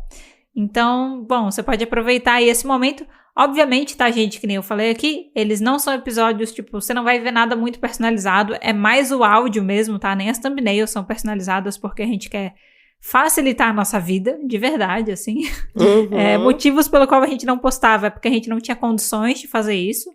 Então, bom, você pode aproveitar aí esse momento. Obviamente, tá, gente, que nem eu falei aqui, eles não são episódios, tipo, você não vai ver nada muito personalizado, é mais o áudio mesmo, tá? Nem as thumbnails são personalizadas porque a gente quer facilitar a nossa vida, de verdade, assim. Uhum. Motivos pelo qual a gente não postava é porque a gente não tinha condições de fazer isso,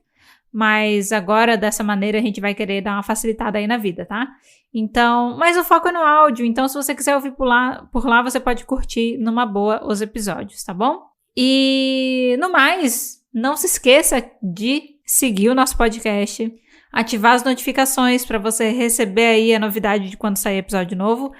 mas agora, dessa maneira, a gente vai querer dar uma facilitada aí na vida, tá? Então, mas o foco é no áudio, então se você quiser ouvir por lá você pode curtir numa boa os episódios, tá bom? E, no mais, não se esqueça de seguir o nosso podcast, ativar as notificações para você receber aí a novidade de quando sair episódio novo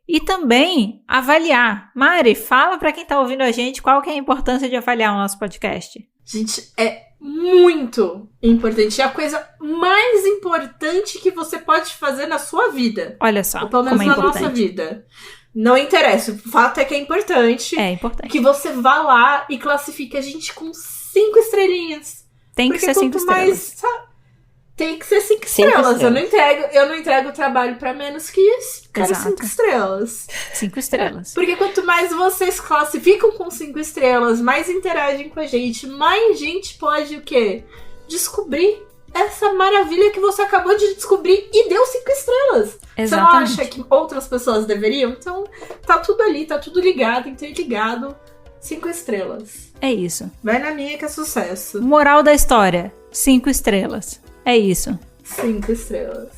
e também avaliar. Mari, fala para quem tá ouvindo a gente qual que é a importância de avaliar o nosso podcast. Gente, é muito importante. É a coisa mais importante que você pode fazer na sua vida. Olha só, ou pelo menos como é na importante. nossa vida. Não interessa. O fato é que é importante. É importante. Que você vá lá e classifique a gente com 5 estrelinhas. Tem que ser 5 estrelas. Tem que ser 5 estrelas. Eu não entrego trabalho pra menos que isso. Quero 5 estrelas. 5 estrelas. Porque quanto mais vocês classificam com 5 estrelas, mais interagem com a gente, mais gente pode o quê? Descobrir essa maravilha que você acabou de descobrir e deu 5 estrelas. Exatamente. Você não acha que outras pessoas deveriam? Então, tá tudo ali, tá tudo ligado, interligado. 5 estrelas. É isso. Vai na minha que é sucesso. Moral da história: 5 estrelas. É isso. 5 estrelas.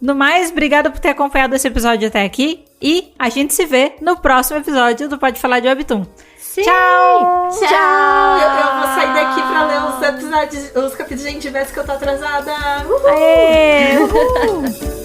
No mais, obrigada por ter acompanhado esse episódio até aqui. E a gente se vê no próximo episódio do Pode Falar de Webtoon. Sim. Tchau! Tchau! Eu vou sair daqui pra ler os capítulos. Gente, vê se que eu tô atrasada. Uhul! Aê! Uhul!